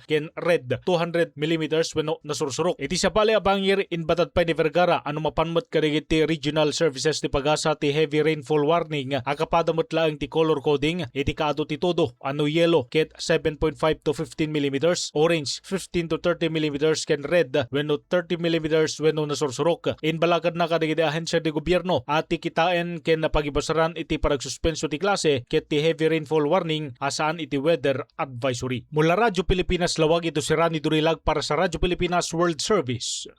ken red 200 mm wenno nasursurok. Iti sapali abangir inbatad pay ni Vergara ano mapanmet kadagiti regional services ti Pag-asa ti heavy rainfall warning akapadamot laeng ti color coding iti kaado ti tudo ano yellow ket 7.5 to 15 mm, orange 15 to 30 mm, ken red wenno 30 mm providers wenno nasursurok. Inbalagad na kadagiti ahensya de gobyerno at tikitain ken napagibasaran iti paragsuspenso ti klase ket ti heavy rainfall warning asaan iti weather advisory. Mula Radyo Pilipinas lawag ito si Rani Durilag para sa Radyo Pilipinas World Service.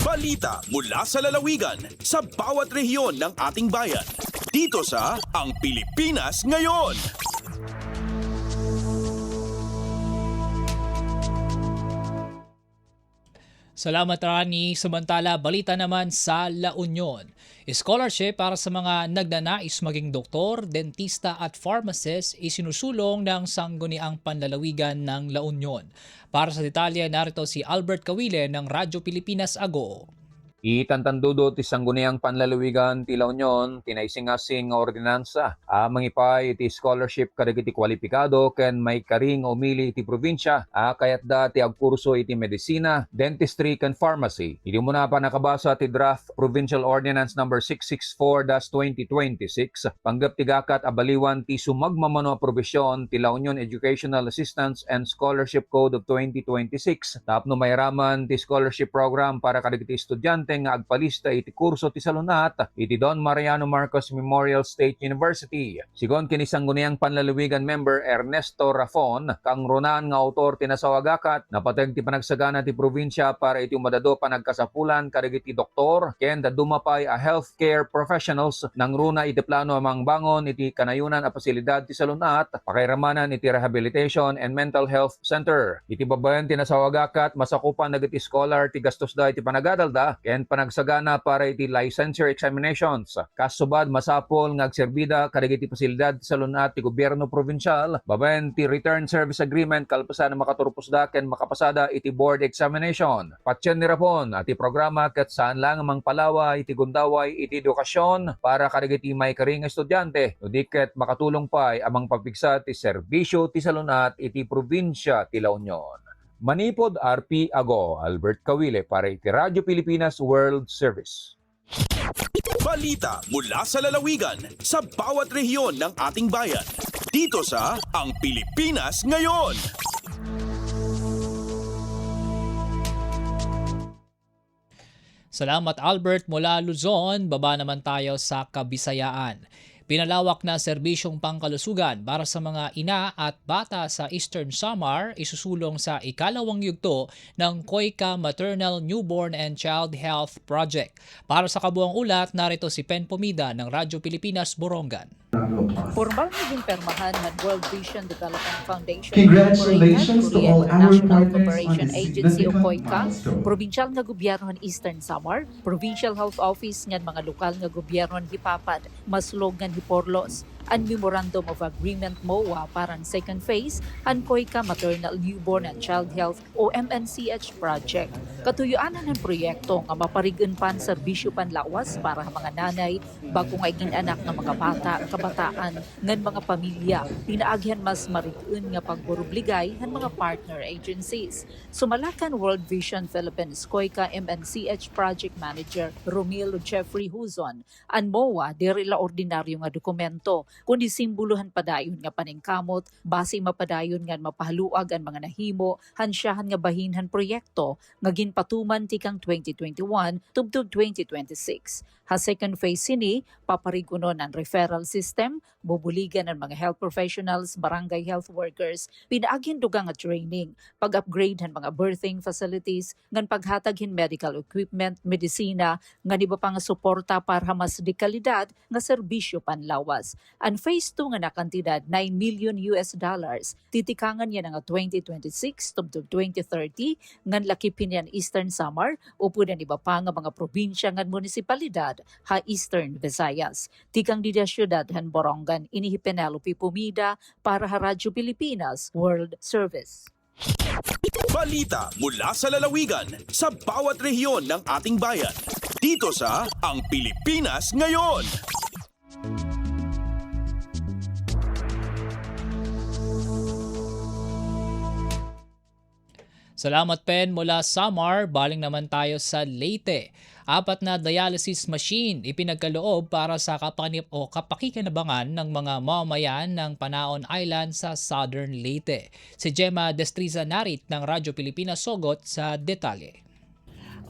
Balita mula sa lalawigan sa bawat rehiyon ng ating bayan. Dito sa Ang Pilipinas Ngayon. Salamat Rani. Samantala, balita naman sa La Union. Scholarship para sa mga nagnanais maging doktor, dentista at pharmacist isinusulong ng Sangguniang Panlalawigan ng La Union. Para sa detalye, narito si Albert Kawile ng Radyo Pilipinas Ago. Itantandudo ti Sangguniang Panlalawigan ti La Union tinaisingasing nga ordinansa mangipay iti scholarship kadagiti kwalipikado ken may karing umili iti probinsya kayat da ti agkurso iti medisina, dentistry ken pharmacy. Idi mo na pa nakabasa ti draft Provincial Ordinance number 664-2026 panggap ti gakat abaliwan ti sumagmamano probisyon ti La Union Educational Assistance and Scholarship Code of 2026 tapno mayraman ti scholarship program para kadagiti estudyante nga agpalista iti kurso ti salunat iti Don Mariano Marcos Memorial State University. Sigon kini Sangguniang Panlalawigan member Ernesto Rafon, kang runan nga autor ti nasawagakat napateg ti panagsagana ti probinsya para iti umadado panagkasapulan kadagiti doktor ken dadumapay a healthcare professionals nang runa iti plano amang bangon iti kanayunan a pasilidad ti salunat pakairamanan iti rehabilitation and mental health center. Iti babayan ti nasawagakat masakupan dagiti scholar ti gastos da iti panagadalda ken panagsagana para iti licensure examinations. Kasubad masapol nga agserbida kadagiti pasilidad sa lunat ti gobyerno provincial babayan ti return service agreement kalpasan na makaturpusda ken makapasada iti board examination. Patyan ni Rapon at ti programa ket saan lang amang palawa iti gundaway iti edukasyon para kadagiti may karing estudyante no diket makatulong pay amang pagpigsa ti serbisyo ti salunat iti probinsya ti La Union. Manipod RP Ago, Albert Kawile para iti Radyo Pilipinas World Service. Balita mula sa lalawigan sa bawat rehiyon ng ating bayan. Dito sa Ang Pilipinas Ngayon. Salamat Albert mula Luzon. Baba naman tayo sa Kabisayaan. Pinalawak na serbisyong pangkalusugan para sa mga ina at bata sa Eastern Samar isusulong sa ikalawang yugto ng COICA Maternal Newborn and Child Health Project. Para sa kabuang ulat, narito si Pen Pomida ng Radyo Pilipinas Borongan. Formal naging permahan ng World Vision Development Foundation Congratulations to all our International partners Cooperation on this Agency o significant COICA, milestone. Provincial nga gobyerno ng Eastern Samar, Provincial Health Office ng mga lokal nga gobyerno ng Hipapad, Maslog ng Hiporlos, and Memorandum of Agreement MOA parang second phase ang COICA Maternal Newborn and Child Health o MNCH project. Katuyuanan ng proyekto nga maparigan pan serbisyo panlawas para sa mga nanay bago nga anak ng mga bata, kabataan ngan mga pamilya, pinaagyan mas marigun nga pagburubligay ng mga partner agencies. Sumalakan World Vision Philippines COICA MNCH Project Manager Romil Jeffrey Huzon, ang MOA diri la ordinaryo nga dokumento kundi simboluhan padayon nga paningkamot base mapadayon nga mapahaluag ang mga nahimo hansyahan nga bahinhan proyekto nga ginpatuman tikang 2021 tubtub 2026. Ha second phase sini paparigunon ang referral system, bubuligan ang mga health professionals, barangay health workers, pinaagin dugang nga training, pag-upgrade ng mga birthing facilities, ngan paghataghin medical equipment, medisina, nga di ba pa nga suporta para mas di kalidad nga serbisyo panlawas. Ang phase 2 nga nakantidad $9 million, titikangan niya nga 2026 tubtub 2030 ngan lakipin yan Eastern Samar upo na iba pa nga mga probinsya ngan munisipalidad ha Eastern Visayas. Tikang dida syudad han Borongan inihi Penelope Pumida para ha Radyo Pilipinas World Service. Balita mula sa lalawigan sa bawat rehiyon ng ating bayan. Dito sa Ang Pilipinas Ngayon. Salamat Pen mula Samar. Baling naman tayo sa Leyte. 4 na dialysis machine ipinagkaloob para sa kapakikinabangan ng mga mamamayan ng Panaon Island sa Southern Leyte. Si Gemma Destriza Narit ng Radyo Pilipinas Sogot sa detalye.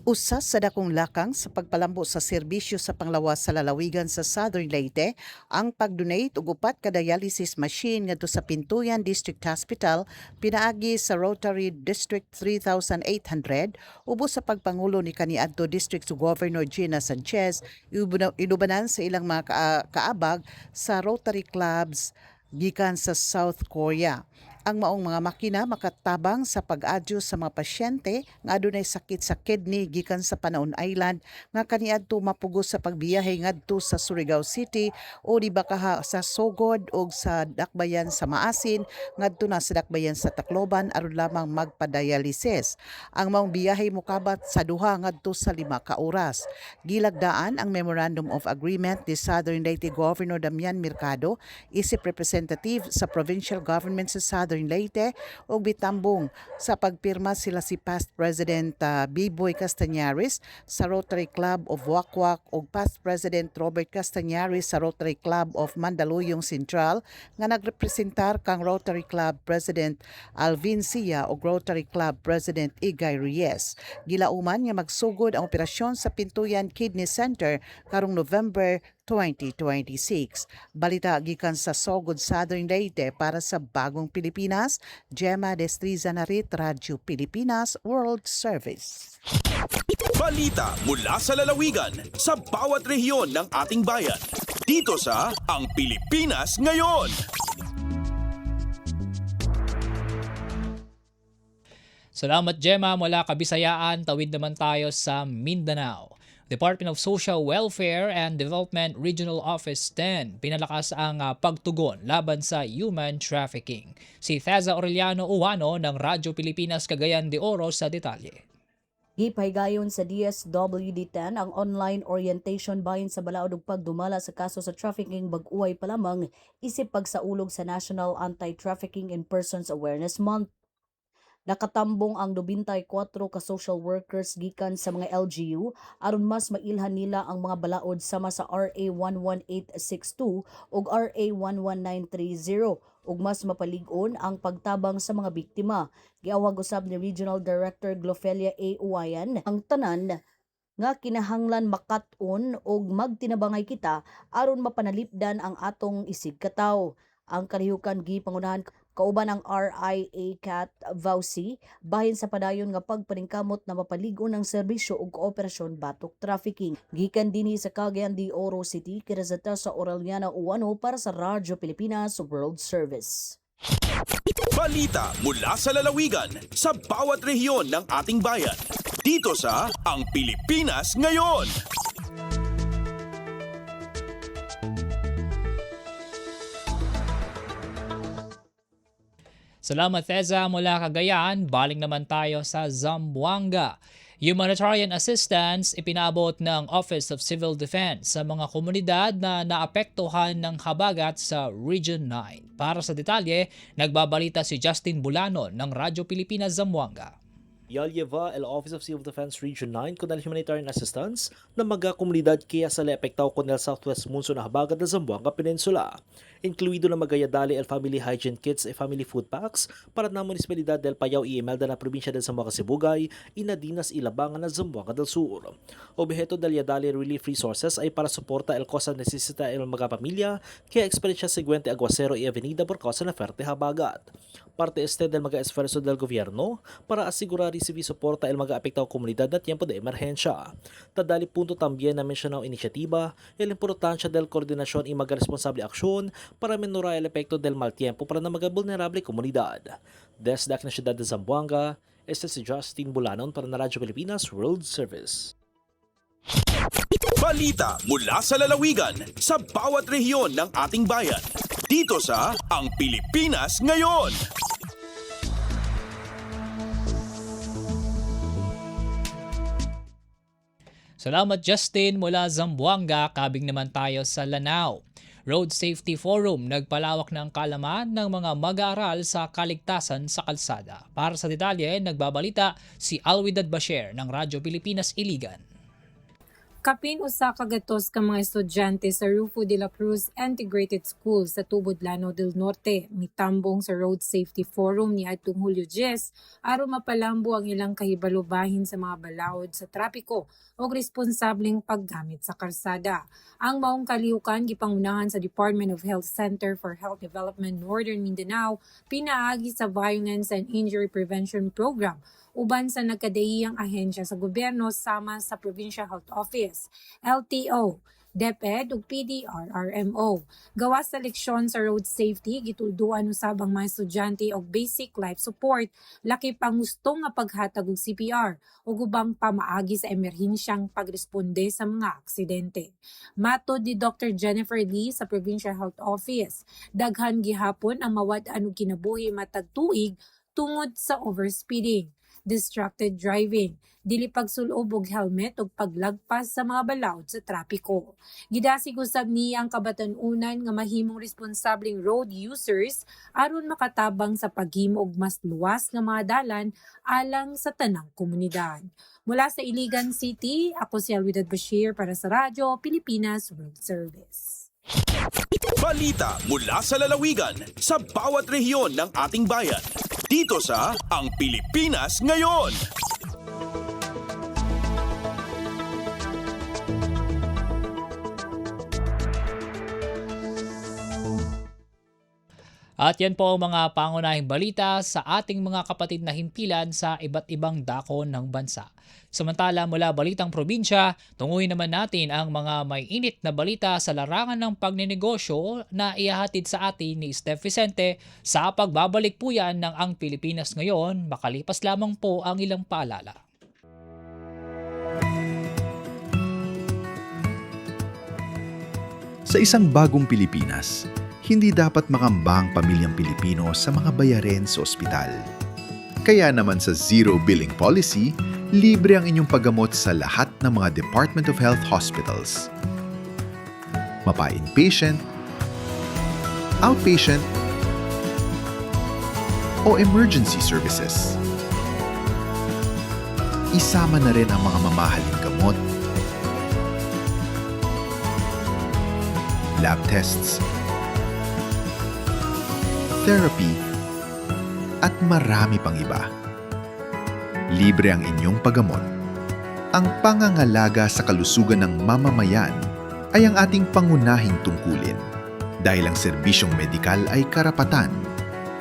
Usa sa dakong lakang sa pagpalambo sa serbisyo sa panglawas sa lalawigan sa Southern Leyte ang pag-donate og upat ka dialysis machine ngadto sa Pintuyan District Hospital pinaagi sa Rotary District 3800 ubos sa pagpangulo ni kaniadto District Governor Gina Sanchez inubanan sa ilang mga kaabag sa Rotary Clubs gikan sa South Korea. Ang maong mga makina makatabang sa pag-adyo sa mga pasyente nga adunay sakit sa kidney gikan sa Panaon Island nga kaniadto mapugos sa pagbiyahe ngadto sa Surigao City o di bakaha sa Sogod o sa Dakbayan sa Maasin ngadto na sa Dakbayan sa Tacloban aron lamang magpa-dialysis. Ang maong biyahe mokabat sa duha ngadto sa 5 ka oras. Gilagdaan ang Memorandum of Agreement ni Southern Leyte Governor Damian Mercado, isip representative sa provincial government sa Southern Leyte ug bitambong sa pagpirma sila si past President Biboy Castañares sa Rotary Club of Wakwak ug past President Robert Castañares sa Rotary Club of Mandaluyong Central nga nagrepresentar kang Rotary Club President Alvin Sia ug Rotary Club President Igay Reyes. Gilauman nga magsugod ang operasyon sa Pintuyan Kidney Center karong November 2026. Balita gikan sa Sogod, Southern Leyte para sa Bagong Pilipinas, Gemma Destriza Narit, Radyo Pilipinas World Service. Balita mula sa lalawigan sa bawat rehiyon ng ating bayan. Dito sa Ang Pilipinas Ngayon. Salamat Gemma mula Kabisayaan, tawid naman tayo sa Mindanao. Department of Social Welfare and Development Regional Office 10 pinalakas ang pagtugon laban sa human trafficking. Si Theza Aureliano Uwano ng Radyo Pilipinas Cagayan de Oro sa detalye. Gipahigayon sa DSWD-10 ang online orientation bahin sa balaod ug pagdumala sa kaso sa trafficking bag-uway pa lamang isip pagsaulog sa National Anti-Trafficking in Persons Awareness Month. Nakatambong ang 94 ka social workers gikan sa mga LGU aron mas mailhan nila ang mga balaod sama sa RA 11862 ug RA 11930 ug mas mapalig-on ang pagtabang sa mga biktima. Giawag usab ni Regional Director Glofelia A. Uwayan ang tanan nga kinahanglan makat-on ug magtinabangay kita aron mapanalipdan ang atong isig kataw. Ang kalihukan gipangunahan kauban ang RIA Cat Vauci bahin sa padayon nga pagpaningkamot na mapaligon ang serbisyo ug kooperasyon batok trafficking. Gikan dinhi sa Cagayan de Oro City, kiresenta sa Aureliana Uwano para sa Radyo Pilipinas World Service. Balita mula sa lalawigan sa bawat rehiyon ng ating bayan. Dito sa Ang Pilipinas Ngayon. Salamat Theza mula Cagayan, baling naman tayo sa Zamboanga. Humanitarian assistance ipinabot ng Office of Civil Defense sa mga komunidad na naapektuhan ng habagat sa Region 9. Para sa detalye, nagbabalita si Justin Bulano ng Radyo Pilipinas Zamboanga. Yalyeva, el Office of Civil Defense Region 9 kunal humanitarian assistance na mga komunidad kaya sa leepektaw kunal Southwest Monsoon na habagat na Zamboanga Peninsula. Incluido na magayadali el Family Hygiene Kits e Family Food Packs para na Municipalidad del Payao y Imelda na Probinsya del Zamboanga Sibugay, Inadinas Ilabangan na Zamboanga del Sur. Objeto del Yadali Relief Resources ay para suporta el cosa necesita el mga pamilya kaya Experiencia Seguente Aguacero y Avenida por causa na Ferte Habagat. Parte este del mga esfuerzo del gobierno para asigurar recibir suporta el mga apektado komunidad na tiempo de emerhensya. Tadali punto también na mencionado inisyatiba el importansya del koordinasyon y mga responsable aksyon para menorar el epekto del mal tiempo para na mga vulnerable komunidad. Desde na siyudad de Zamboanga, este si Justin Bulanon para na Radyo Pilipinas World Service. Balita mula sa lalawigan sa bawat rehiyon ng ating bayan. Dito sa Ang Pilipinas Ngayon. Salamat Justin mula Zamboanga, kabing naman tayo sa Lanao. Road Safety Forum nagpalawak ng kaalaman ng mga mag-aaral sa kaligtasan sa kalsada. Para sa detalye, nagbabalita si Alwidad Basher ng Radyo Pilipinas Iligan. Kapin usa ka gatos ka mga estudyante sa Rufo de la Cruz Integrated School sa Tubod, Lanao del Norte mitambong sa Road Safety Forum ni adtong Hulyo 10 aron mapalambo ang ilang kahibalubahin sa mga balaod sa trapiko o responsableng paggamit sa karsada. Ang maong kalihukan gipangunahan sa Department of Health Center for Health Development Northern Mindanao pinaagi sa Violence and Injury Prevention Program uban sa nagkadaiyang ahensya sa gobyerno sama sa Provincial Health Office, LTO, DepEd ug PDRRMO. Gawas sa leksyon sa road safety, gitulduan usab ang mga estudyante og basic life support, laki pangusto nga paghatag og CPR ug ubang pamaagi sa emerhensyang pagresponde sa mga aksidente. Matod ni Dr. Jennifer Lee sa Provincial Health Office, daghan gihapon ang mawad-an og kinabuhi matag tuig tungod sa overspeeding, distracted driving, dili pagsulob og helmet ug paglagpas sa mga balaod sa trapiko. Gidasig usab niya ang kabatan-unan nga mahimong responsableng road users aron makatabang sa paghimo og mas luwas nga mga dalan alang sa tanang komunidad. Mula sa Iligan City, ako si Alwidad Bashir para sa Radyo Pilipinas World Service. Balita mula sa lalawigan sa bawat rehiyon ng ating bayan. Dito sa Ang Pilipinas Ngayon. At yan po ang mga pangunahing balita sa ating mga kapatid na himpilan sa iba't ibang dako ng bansa. Samantala mula Balitang Probinsya, tunguhin naman natin ang mga may init na balita sa larangan ng pagninegosyo na ihahatid sa atin ni Steph Vicente sa pagbabalik po yan ng Ang Pilipinas Ngayon, makalipas lamang po ang ilang paalala. Sa isang bagong Pilipinas, hindi dapat makamba ang pamilyang Pilipino sa mga bayarin sa ospital. Kaya naman sa Zero Billing Policy, libre ang inyong paggamot sa lahat ng mga Department of Health hospitals. Mapa-inpatient, outpatient, o emergency services. Isama na rin ang mga mamahaling gamot, lab tests, therapy, at marami pang iba. Libre ang inyong paggamot. Ang pangangalaga sa kalusugan ng mamamayan ay ang ating pangunahing tungkulin dahil ang serbisyong medikal ay karapatan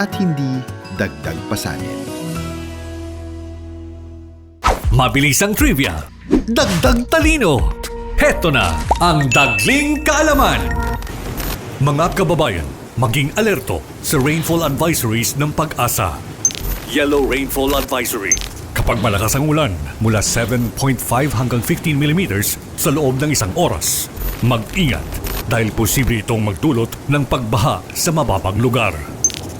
at hindi dagdag pasanin. Mabilis ang trivia, dagdag talino. Heto na ang Dagling Kaalaman. Mga kababayan, maging alerto sa rainfall advisories ng Pag-asa. Yellow Rainfall Advisory. Kapag malakas ang ulan, mula 7.5 hanggang 15 mm sa loob ng isang oras, mag-ingat dahil posible itong magdulot ng pagbaha sa mababang lugar.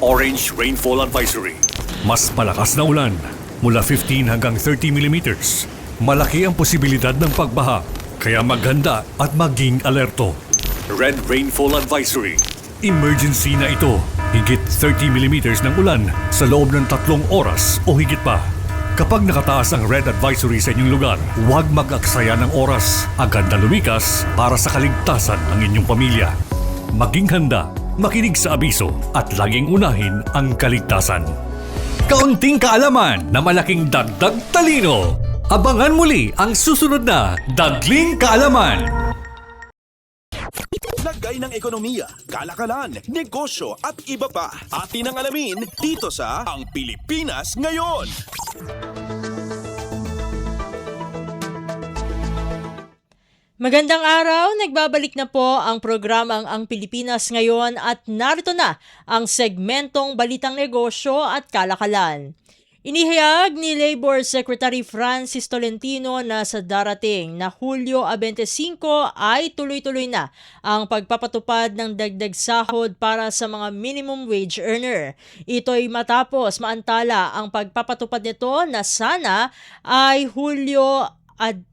Orange Rainfall Advisory. Mas malakas na ulan, mula 15 hanggang 30 mm. Malaki ang posibilidad ng pagbaha, kaya maghanda at maging alerto. Red Rainfall Advisory. Emergency na ito. Higit 30 mm ng ulan sa loob ng 3 oras o higit pa. Kapag nakataas ang red advisory sa inyong lugar, huwag mag-aksaya ng oras. Agad na lumikas para sa kaligtasan ng inyong pamilya. Maging handa, makinig sa abiso at laging unahin ang kaligtasan. Kaunting kaalaman na malaking dagdag talino. Abangan muli ang susunod na Dagling Kaalaman. Lagay ng ekonomiya, kalakalan, negosyo at iba pa. Atin ang alamin dito sa Ang Pilipinas Ngayon. Magandang araw, nagbabalik na po ang programang Ang Pilipinas Ngayon at narito na ang segmentong Balitang Negosyo at Kalakalan. Inihayag ni Labor Secretary Francis Tolentino na sa darating na Hulyo 25 ay tuloy-tuloy na ang pagpapatupad ng dagdag sahod para sa mga minimum wage earner. Ito'y matapos maantala ang pagpapatupad nito na sana ay Hulyo 19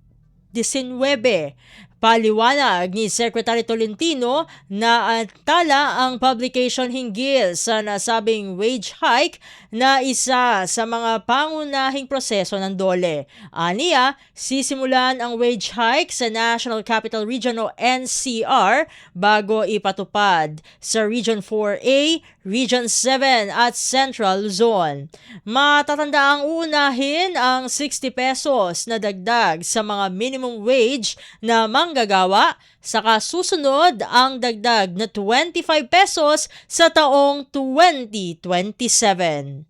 Paliwanag ni Secretary Tolentino na tala ang publication hinggil sa nasabing wage hike na isa sa mga pangunahing proseso ng DOLE. Aniya, sisimulan ang wage hike sa National Capital Region o NCR bago ipatupad sa Region 4A, Region 7 at Central Luzon. Matatanda ang uunahin ang 60 pesos na dagdag sa mga minimum wage na manggagawa, saka susunod ang dagdag na 25 pesos sa taong 2027.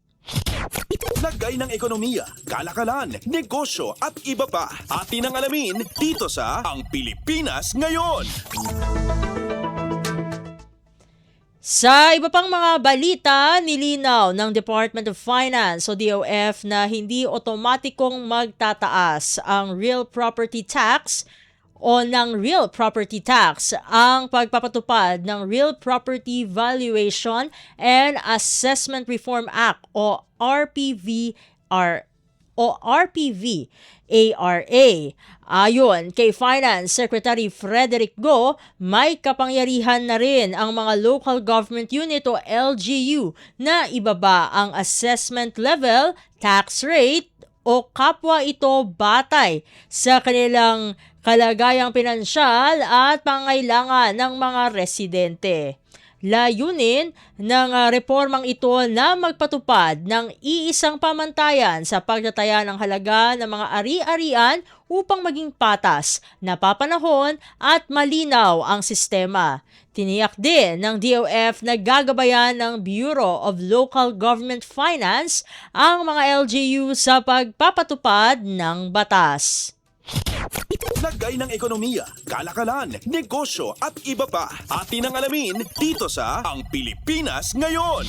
Lagay ng ekonomiya, kalakalan, negosyo at iba pa. Atin ang alamin dito sa Ang Pilipinas Ngayon. Sa iba pang mga balita, nilinaw ng Department of Finance o DOF na hindi otomatikong magtataas ang real property tax o ng real property tax ang pagpapatupad ng Real Property Valuation and Assessment Reform Act o RPVARA. Ayon kay Finance Secretary Frederick Go, may kapangyarihan na rin ang mga local government unit o LGU na ibaba ang assessment level, tax rate o kapwa ito batay sa kanilang kalagayang pinansyal at pangailangan ng mga residente. Layunin ng reformang ito na magpatupad ng iisang pamantayan sa pagtataya ng halaga ng mga ari-arian upang maging patas, napapanahon at malinaw ang sistema. Tiniyak din ng DOF na gagabayan ng Bureau of Local Government Finance ang mga LGU sa pagpapatupad ng batas. Lagay ng ekonomiya, kalakalan, negosyo at iba pa. Atin ang alamin dito sa Ang Pilipinas Ngayon.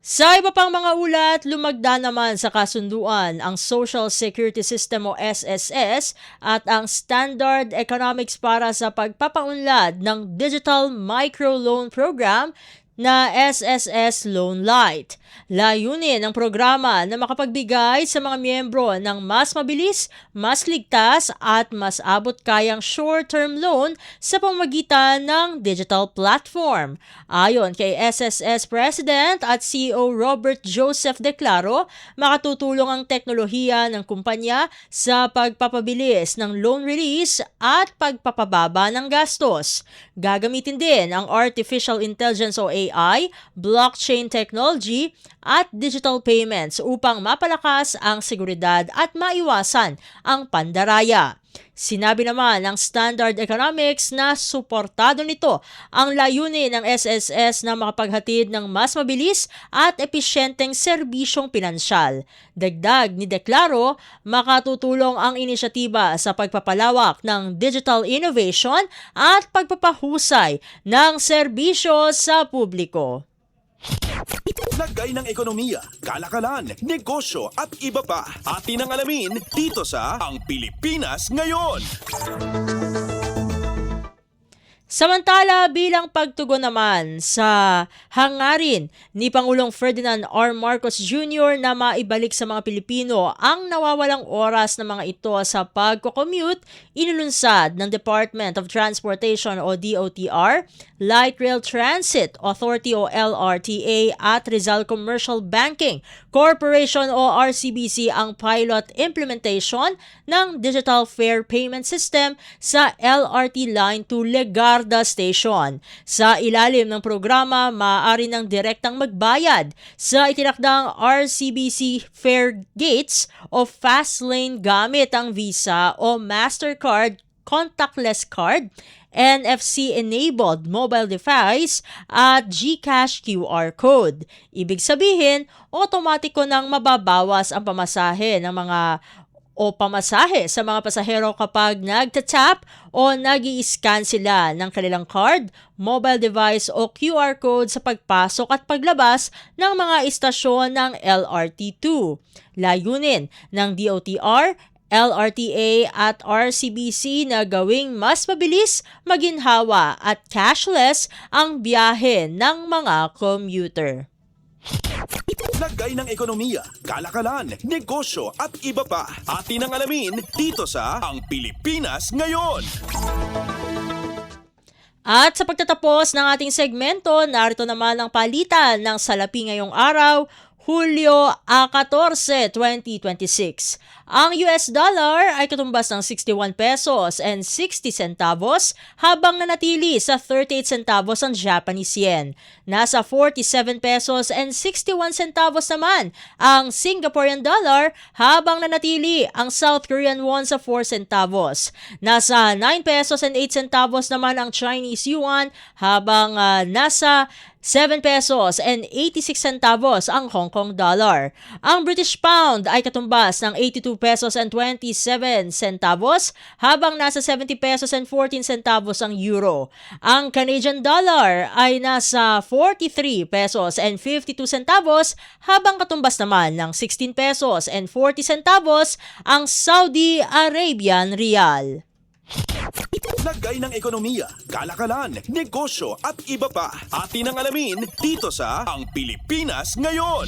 Sa iba pang mga ulat, lumagda naman sa kasunduan ang Social Security System o SSS at ang Standard Economics para sa pagpapaunlad ng Digital Microloan Program na SSS Loan Lite. Layunin ng programa na makapagbigay sa mga miyembro ng mas mabilis, mas ligtas at mas abot-kayang short-term loan sa pamamagitan ng digital platform. Ayon kay SSS President at CEO Robert Joseph Declaro, makatutulong ang teknolohiya ng kumpanya sa pagpapabilis ng loan release at pagpapababa ng gastos. Gagamitin din ang artificial intelligence o AI, blockchain technology at digital payments upang mapalakas ang seguridad at maiwasan ang pandaraya. Sinabi naman ng Standard Economics na suportado nito ang layunin ng SSS na makapaghatid ng mas mabilis at episyenteng serbisyong pinansyal. Dagdag ni Declaro, makatutulong ang inisyatiba sa pagpapalawak ng digital innovation at pagpapahusay ng serbisyo sa publiko. Lagay ng ekonomiya, kalakalan, negosyo at iba pa. Atin ang alamin dito sa Ang Pilipinas Ngayon. Samantala, bilang pagtugon naman sa hangarin ni Pangulong Ferdinand R. Marcos Jr. na maibalik sa mga Pilipino ang nawawalang oras ng mga ito sa pagko-commute, inilunsad ng Department of Transportation o DOTR, Light Rail Transit Authority o LRTA at Rizal Commercial Banking Corporation o RCBC ang pilot implementation ng Digital Fare Payment System sa LRT Line 2 Legarda Station. Sa ilalim ng programa, maaari ng direktang magbayad sa itinakdang RCBC Fare Gates o Fast Lane gamit ang Visa o Mastercard contactless card, NFC-enabled mobile device at GCash QR code. Ibig sabihin, otomatiko nang mababawas ang pamasahe sa mga pasahero kapag nagtatap o nag-i-scan sila ng kanilang card, mobile device o QR code sa pagpasok at paglabas ng mga istasyon ng LRT2. Layunin ng DOTR, LRTA at RCBC na gawing mas mabilis, maginhawa at cashless ang biyahe ng mga commuter. Lagay ng ekonomiya, kalakalan, negosyo at iba pa. Atin ang alamin dito sa Ang Pilipinas Ngayon. At sa pagtatapos ng ating segmento, narito naman ang palitan ng salapi ngayong araw, Hulyo 14, 2026. Ang US dollar ay katumbas ng 61 pesos and 60 centavos habang nanatili sa 38 centavos ang Japanese yen. Nasa 47 pesos and 61 centavos naman ang Singaporean dollar habang nanatili ang South Korean won sa 4 centavos. Nasa 9 pesos and 8 centavos naman ang Chinese yuan habang nasa 7 pesos and 86 centavos ang Hong Kong dollar. Ang British pound ay katumbas ng 82 pesos and 27 centavos habang nasa 70 pesos and 14 centavos ang euro. Ang Canadian dollar ay nasa 43 pesos and 52 centavos habang katumbas naman ng 16 pesos and 40 centavos ang Saudi Arabian rial. Lagay ng ekonomiya, kalakalan, negosyo at iba pa. Atin ang alamin dito sa Ang Pilipinas Ngayon.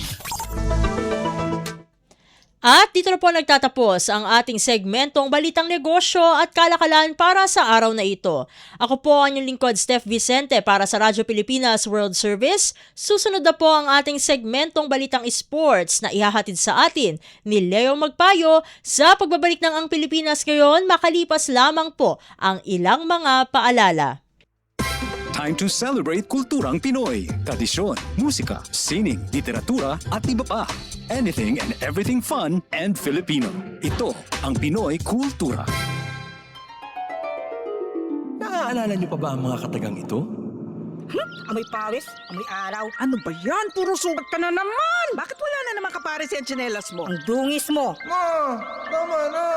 At dito na po nagtatapos ang ating segmentong Balitang Negosyo at Kalakalan para sa araw na ito. Ako po ang inyong lingkod, Steph Vicente, para sa Radyo Pilipinas World Service. Susunod na po ang ating segmentong Balitang Sports na ihahatid sa atin ni Leo Magpayo sa pagbabalik ng Ang Pilipinas Ngayon, makalipas lamang po ang ilang mga paalala. Time to celebrate kulturang Pinoy. Tradisyon, musika, sining, literatura at iba pa. Anything and everything fun and Filipino. Ito ang Pinoy Kultura. Naaalala niyo pa ba ang mga katagang ito? Amoy pawis, amoy araw. Ano ba yan? Puro sugat ka na naman! Bakit wala na naman kapares yung tsinelas mo? Ang dungis mo! Ma! Tama na!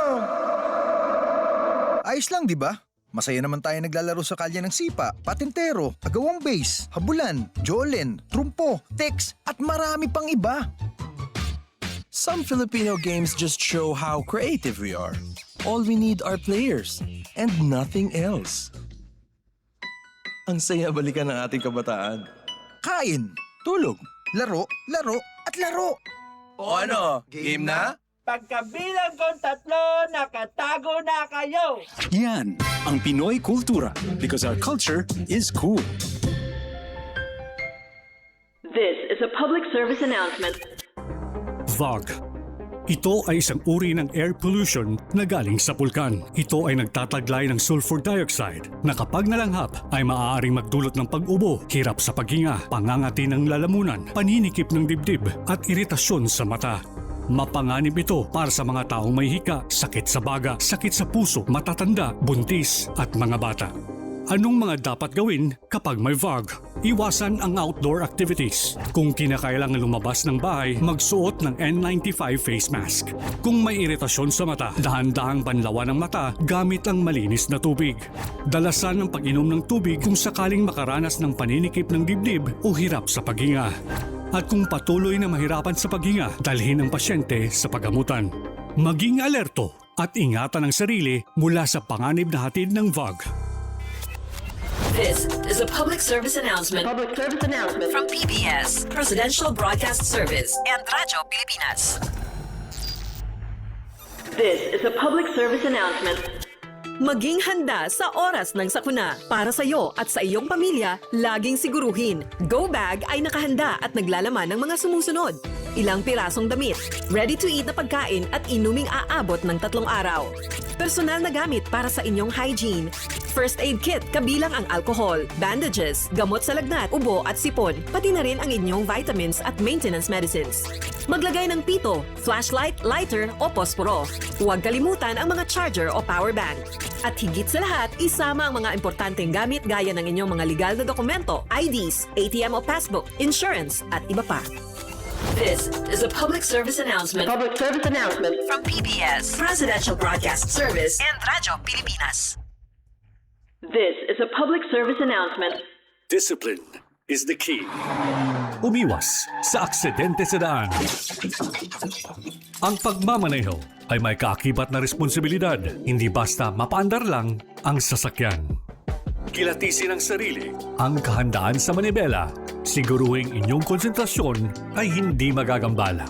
Ayos lang, di ba? Masaya naman tayo naglalaro sa kalye ng sipa, patintero, agawang base, habulan, jolen, trumpo, text, at marami pang iba. Some Filipino games just show how creative we are. All we need are players and nothing else. Ang saya balikan ng ating kabataan. Kain, tulog, laro, laro, at laro. O ano, game na? Pagkabilang kong 3, nakatago na kayo! Yan ang Pinoy Kultura because our culture is cool. This is a public service announcement. VOG. Ito ay isang uri ng air pollution na galing sa pulkan. Ito ay nagtataglay ng sulfur dioxide na kapag nalanghap ay maaaring magdulot ng pag-ubo, hirap sa paghinga, pangangati ng lalamunan, paninikip ng dibdib at iritasyon sa mata. Mapanganib ito para sa mga taong may hika, sakit sa baga, sakit sa puso, matatanda, buntis at mga bata. Anong mga dapat gawin kapag may VOG? Iwasan ang outdoor activities. Kung kinakailangan lumabas ng bahay, magsuot ng N95 face mask. Kung may iritasyon sa mata, dahan-dahang banlawan ang mata gamit ang malinis na tubig. Dalasan ang pag-inom ng tubig kung sakaling makaranas ng paninikip ng dibdib o hirap sa paghinga. At kung patuloy na mahirapan sa paghinga, dalhin ang pasyente sa paggamutan. Maging alerto at ingatan ang sarili mula sa panganib na hatid ng VOG. This is a public service announcement. Public service announcement from PBS, Presidential Broadcast Service, and Radyo Pilipinas. This is a public service announcement. Maging handa sa oras ng sakuna. Para sa iyo at sa iyong pamilya, laging siguruhin. Go Bag ay nakahanda at naglalaman ng mga sumusunod. Ilang pirasong damit, ready-to-eat na pagkain at inuming aabot ng 3 araw. Personal na gamit para sa inyong hygiene. First aid kit kabilang ang alcohol, bandages, gamot sa lagnat, ubo at sipon, pati na rin ang inyong vitamins at maintenance medicines. Maglagay ng pito, flashlight, lighter o posporo. Huwag kalimutan ang mga charger o power bank. At higit sa lahat, isama ang mga importanteng gamit gaya ng inyong mga legal na dokumento, IDs, ATM o passbook, insurance at iba pa. This is a public service announcement. Public service announcement from PBS, Presidential Broadcast Service, and Radyo Pilipinas. This is a public service announcement. Discipline is the key. Umiwas sa aksidente sa daan. Ang pagmamaneho ay may kaakibat na responsibilidad, hindi basta mapaandar lang ang sasakyan. Kilatisin ang sarili, ang kahandaan sa manibela. Siguruhing inyong konsentrasyon ay hindi magagambala.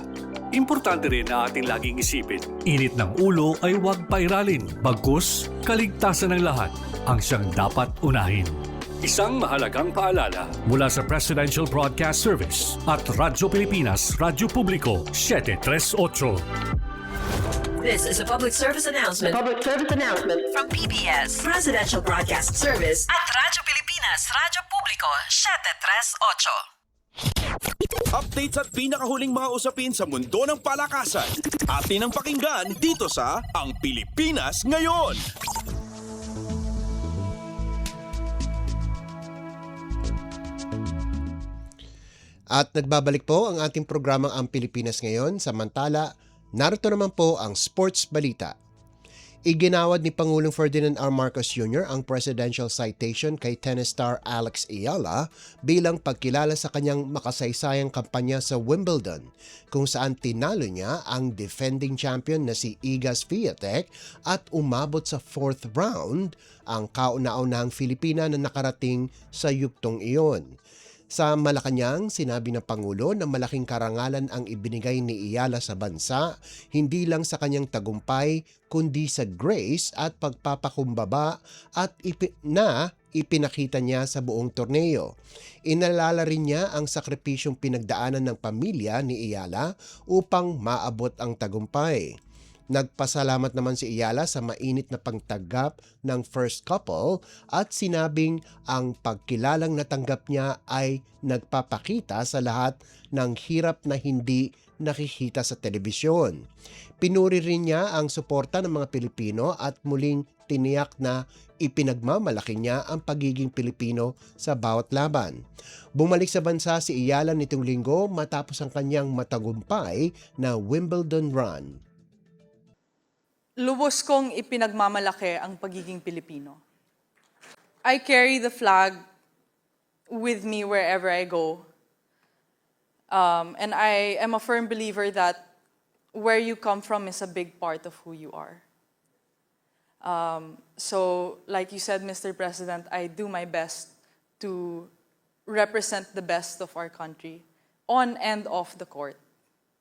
Importante rin na ating laging isipin, init ng ulo ay huwag pairalin, bagkus kaligtasan ng lahat ang siyang dapat unahin. Isang mahalagang paalala mula sa Presidential Broadcast Service at Radyo Pilipinas, Radyo Publiko 738. This is a public service announcement. From PBS, Presidential Broadcast Service at Radyo Pilipinas, Radyo Publiko 738. Updates at pinakahuling mga usapin sa mundo ng palakasan. Atin ang pakinggan dito sa Ang Pilipinas Ngayon. At nagbabalik po ang ating programang Ang Pilipinas Ngayon. Samantala, narito naman po ang sports balita. Iginawad ni Pangulong Ferdinand R. Marcos Jr. ang presidential citation kay tennis star Alex Ayala bilang pagkilala sa kanyang makasaysayang kampanya sa Wimbledon, kung saan tinalo niya ang defending champion na si Iga Swiatek at umabot sa 4th round, ang kauna-unahang Filipina na nakarating sa yuktong iyon. Sa Malacanang, sinabi ng Pangulo na malaking karangalan ang ibinigay ni Ayala sa bansa, hindi lang sa kanyang tagumpay, kundi sa grace at pagpapakumbaba at ipinakita niya sa buong torneo. Inalala rin niya ang sakripisyong pinagdaanan ng pamilya ni Ayala upang maabot ang tagumpay. Nagpasalamat naman si Ayala sa mainit na pagtanggap ng first couple at sinabing ang pagkilalang natanggap niya ay nagpapakita sa lahat ng hirap na hindi nakikita sa telebisyon. Pinuri rin niya ang suporta ng mga Pilipino at muling tiniyak na ipinagmamalaki niya ang pagiging Pilipino sa bawat laban. Bumalik sa bansa si Ayala nitong linggo matapos ang kanyang matagumpay na Wimbledon run. Lubos kong ipinagmamalaki ang pagiging Pilipino. I carry the flag with me wherever I go. And I am a firm believer that where you come from is a big part of who you are. So, like you said, Mr. President, I do my best to represent the best of our country on and off the court.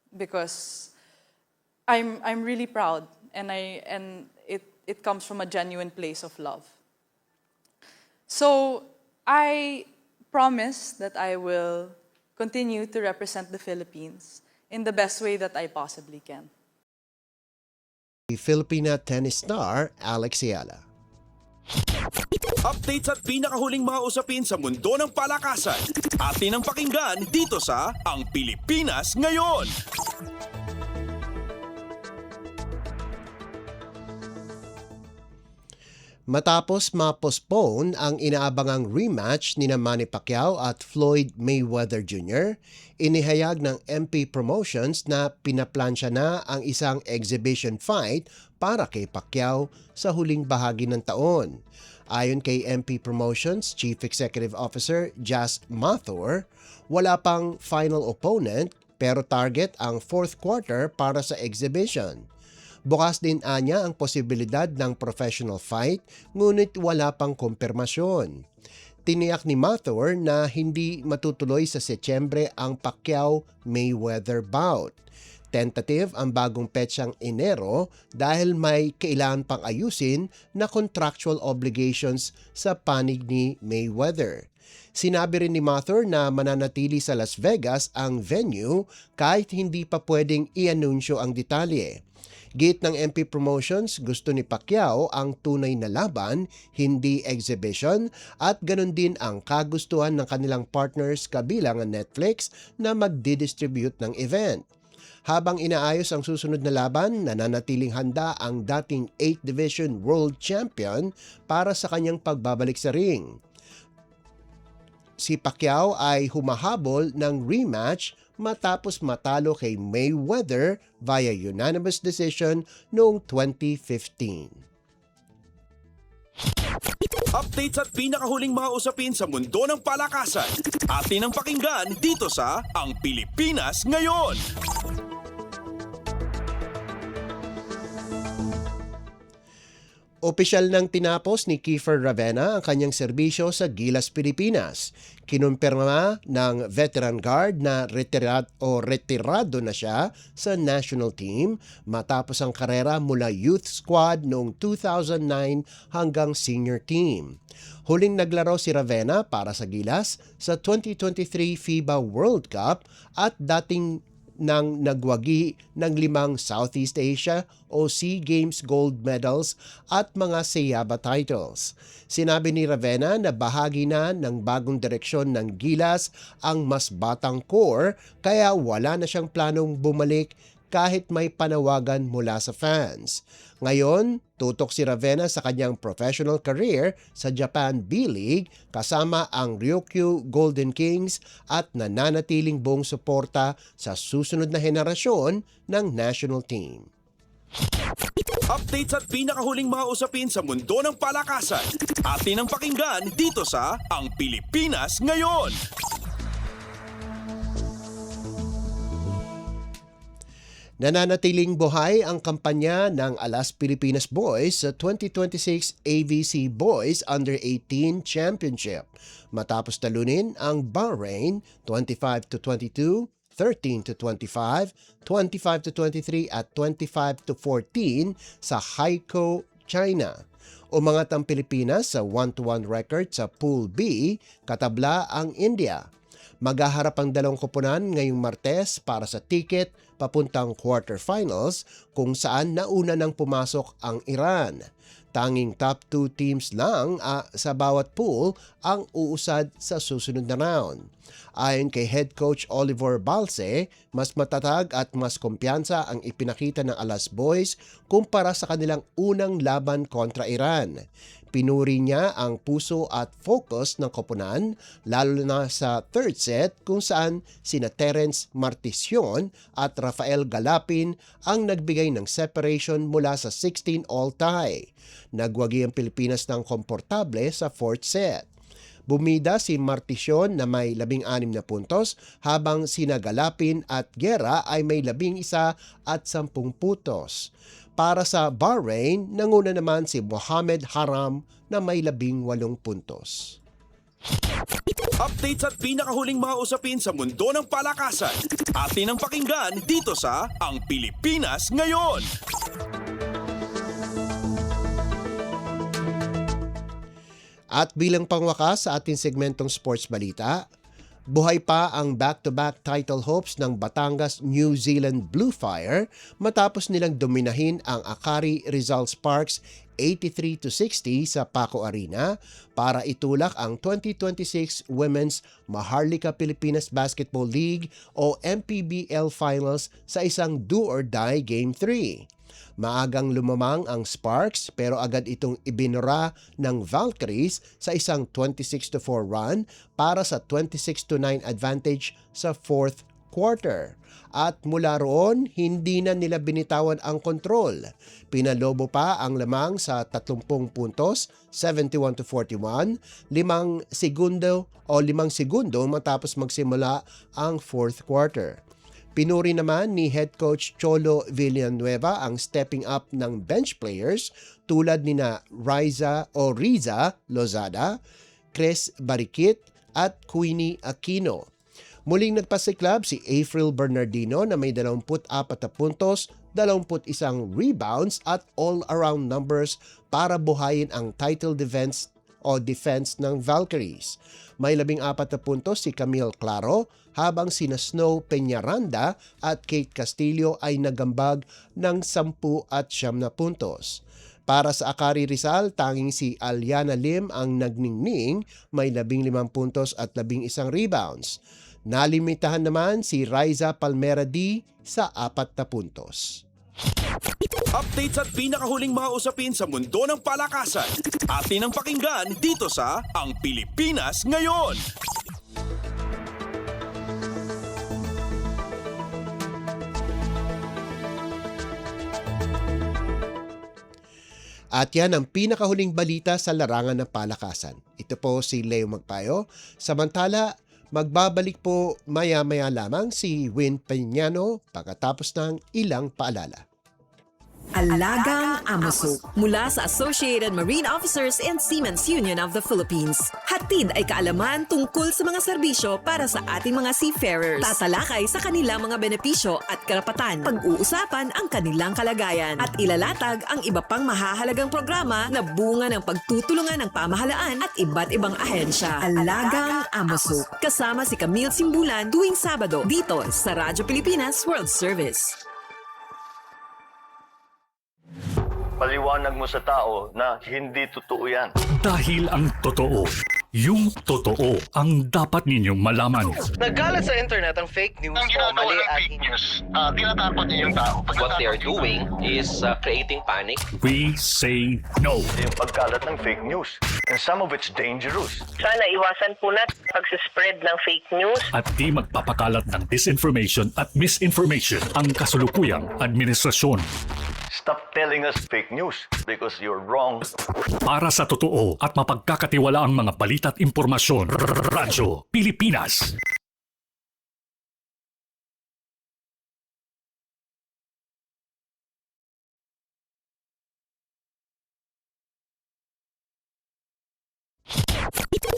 Because I'm really proud. And it comes from a genuine place of love. So I promise that I will continue to represent the Philippines in the best way that I possibly can. Filipina tennis star Alex Ayala. Updates at pinakahuling mga usapin sa mundo ng palakasan. Atin ang pakinggan dito sa Ang Pilipinas Ngayon. Matapos ma-postpone ang inaabangang rematch ni Manny Pacquiao at Floyd Mayweather Jr., inihayag ng MP Promotions na pinaplansya na ang isang exhibition fight para kay Pacquiao sa huling bahagi ng taon. Ayon kay MP Promotions Chief Executive Officer Jas Mathur, wala pang final opponent pero target ang 4th quarter para sa exhibition. Bukas din anya ang posibilidad ng professional fight, ngunit wala pang kumpirmasyon. Tiniyak ni Mathur na hindi matutuloy sa Setyembre ang Pacquiao-Mayweather bout. Tentative ang bagong petsang Enero dahil may kailangan pang ayusin na contractual obligations sa panig ni Mayweather. Sinabi rin ni Mathur na mananatili sa Las Vegas ang venue kahit hindi pa pwedeng i-anunsyo ang detalye. Git ng MP Promotions, gusto ni Pacquiao ang tunay na laban, hindi exhibition, at ganun din ang kagustuhan ng kanilang partners kabilang ang Netflix na magdidistribute ng event. Habang inaayos ang susunod na laban, nananatiling handa ang dating 8th Division World Champion para sa kanyang pagbabalik sa ring. Si Pacquiao ay humahabol ng rematch matapos matalo kay Mayweather via unanimous decision noong 2015. Updates at pinakahuling mga usapin sa mundo ng palakasan. Atin ang pakinggan dito sa Ang Pilipinas Ngayon. Opisyal nang tinapos ni Kiefer Ravena ang kanyang serbisyo sa Gilas, Pilipinas. Kinumpirma ng veteran guard na retirado na siya sa national team matapos ang karera mula youth squad noong 2009 hanggang senior team. Huling naglaro si Ravena para sa Gilas sa 2023 FIBA World Cup at dating nang nagwagi ng 5 Southeast Asia o SEA Games gold medals at mga SEABA titles. Sinabi ni Ravena na bahagi na ng bagong direksyon ng Gilas ang mas batang core kaya wala na siyang planong bumalik kahit may panawagan mula sa fans. Ngayon, tutok si Ravena sa kanyang professional career sa Japan B-League kasama ang Ryukyu Golden Kings at nananatiling buong suporta sa susunod na henerasyon ng national team. Updates at pinakahuling mga usapin sa mundo ng palakasan. Atin ang pakinggan dito sa Ang Pilipinas Ngayon. Nananatiling buhay ang kampanya ng Alas Pilipinas Boys sa 2026 AVC Boys Under-18 Championship matapos talunin ang Bahrain 25-22, 13-25, 25-23 at 25-14 sa Haikou, China. Umangat ang Pilipinas sa 1-1 record sa Pool B, katabla ang India. Maghaharap ang dalawang koponan ngayong Martes para sa ticket papuntang quarterfinals kung saan nauna nang pumasok ang Iran. Tanging top 2 teams lang sa bawat pool ang uusad sa susunod na round. Ayon kay head coach Oliver Balse, mas matatag at mas kumpiyansa ang ipinakita ng Alas Boys kumpara sa kanilang unang laban kontra Iran. Pinuri niya ang puso at focus ng koponan lalo na sa third set kung saan sina Terence Martision at Rafael Galapin ang nagbigay ng separation mula sa 16-all tie. Nagwagi ang Pilipinas ng komportable sa fourth set. Bumida si Martision na may 16 na puntos habang sina Galapin at Guerra ay may 11 at 10 puntos. Para sa Bahrain, nanguna naman si Mohamed Haram na may 18 puntos. Updates at pinakahuling mga usapin sa mundo ng palakasan. Atin ang pakinggan dito sa Ang Pilipinas Ngayon. At bilang pangwakas sa ating segmentong sports balita, buhay pa ang back-to-back title hopes ng Batangas New Zealand Blue Fire matapos nilang dominahin ang Akari Rizal Sparks 83-60 sa Paco Arena para itulak ang 2026 Women's Maharlika Pilipinas Basketball League o MPBL Finals sa isang do-or-die Game 3. Maagang lumamang ang Sparks pero agad itong ibinura ng Valkyries sa isang 26-4 run para sa 26-9 advantage sa fourth quarter. At mula roon, hindi na nila binitawan ang kontrol. Pinalobo pa ang lamang sa 30 puntos, 71-41, 5 segundo matapos magsimula ang fourth quarter. Pinuri naman ni head coach Cholo Villanueva ang stepping up ng bench players tulad nina Riza Lozada, Chris Barikit at Queenie Aquino. Muling nagpasiklab si April Bernardino na may 24 na puntos, 21 rebounds at all-around numbers para buhayin ang title defense ng Valkyries. May 14 na puntos si Camille Claro habang sina Snow Peñaranda at Kate Castillo ay nagambag ng 10 at 9 na puntos. Para sa Akari Rizal, tanging si Aliana Lim ang nagningning, may 15 puntos at 11 rebounds. Nalimitahan naman si Riza Palmera D sa 4 na puntos. Updates at pinakahuling mga usapin sa mundo ng palakasan. Atin ang pakinggan dito sa Ang Pilipinas Ngayon. At yan ang pinakahuling balita sa larangan ng palakasan. Ito po si Leo Magpayo. Samantala, magbabalik po maya-maya lamang si Win Peñano pagkatapos ng ilang paalala. Alagang Amosuk mula sa Associated Marine Officers and Seamen's Union of the Philippines. Hatid ay kaalaman tungkol sa mga serbisyo para sa ating mga seafarers. Tatalakay sa kanilang mga benepisyo at karapatan. Pag-uusapan ang kanilang kalagayan at ilalatag ang iba pang mahahalagang programa na bunga ng pagtutulungan ng pamahalaan at iba't ibang ahensya. Alagang Amosuk. Kasama si Camille Simbulan tuwing Sabado dito sa Radyo Pilipinas World Service. Paliwanag mo sa tao na hindi totoo yan. Dahil ang totoo, yung totoo ang dapat ninyong malaman. Nagkalat sa internet ang fake news o mali at fake news. Tinatakot niyo yung tao. What they are doing is creating panic. We say no. Yung pagkalat ng fake news. And some of it's dangerous. Sana iwasan po natin pag-spread ng fake news. At di magpapakalat ng disinformation at misinformation ang kasulukuyang administrasyon. Stop telling us fake news because you're wrong. Para sa totoo at mapagkakatiwalaang mga balita at impormasyon, Radyo Pilipinas.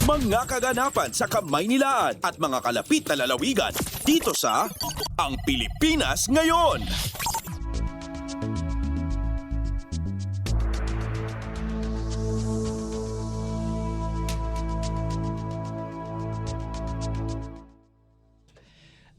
Mga kaganapan sa Kamaynilaan at mga kalapit na lalawigan dito sa Ang Pilipinas Ngayon.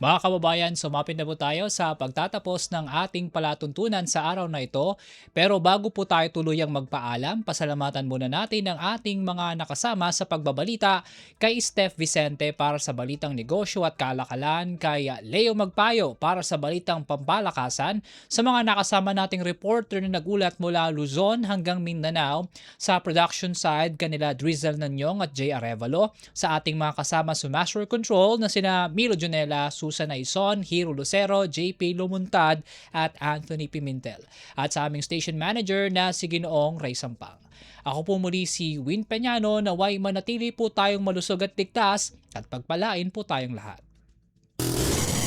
Mga kababayan, sumapit na po tayo sa pagtatapos ng ating palatuntunan sa araw na ito. Pero bago po tayo tuluyang magpaalam, pasalamatan muna natin ang ating mga nakasama sa pagbabalita, kay Steph Vicente para sa balitang negosyo at kalakalan, kay Leo Magpayo para sa balitang pampalakasan, sa mga nakasama nating reporter na nagulat mula Luzon hanggang Mindanao, sa production side kanila Drizzle Nanyong at Jay Arevalo, sa ating mga kasama sa Master Control na sina Milo Junela, Susan Aison, Hiro Lucero, JP Lumuntad at Anthony Pimentel. At sa aming station manager na si Ginoong Ray Sampang. Ako po muli si Win Peñano, naway manatili po tayong malusog at ligtas at pagpalain po tayong lahat.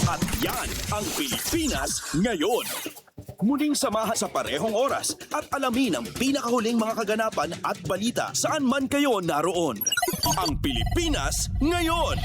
At yan ang Pilipinas Ngayon. Muling samahan sa parehong oras at alamin ang pinakahuling mga kaganapan at balita saan man kayo naroon. Ang Pilipinas Ngayon.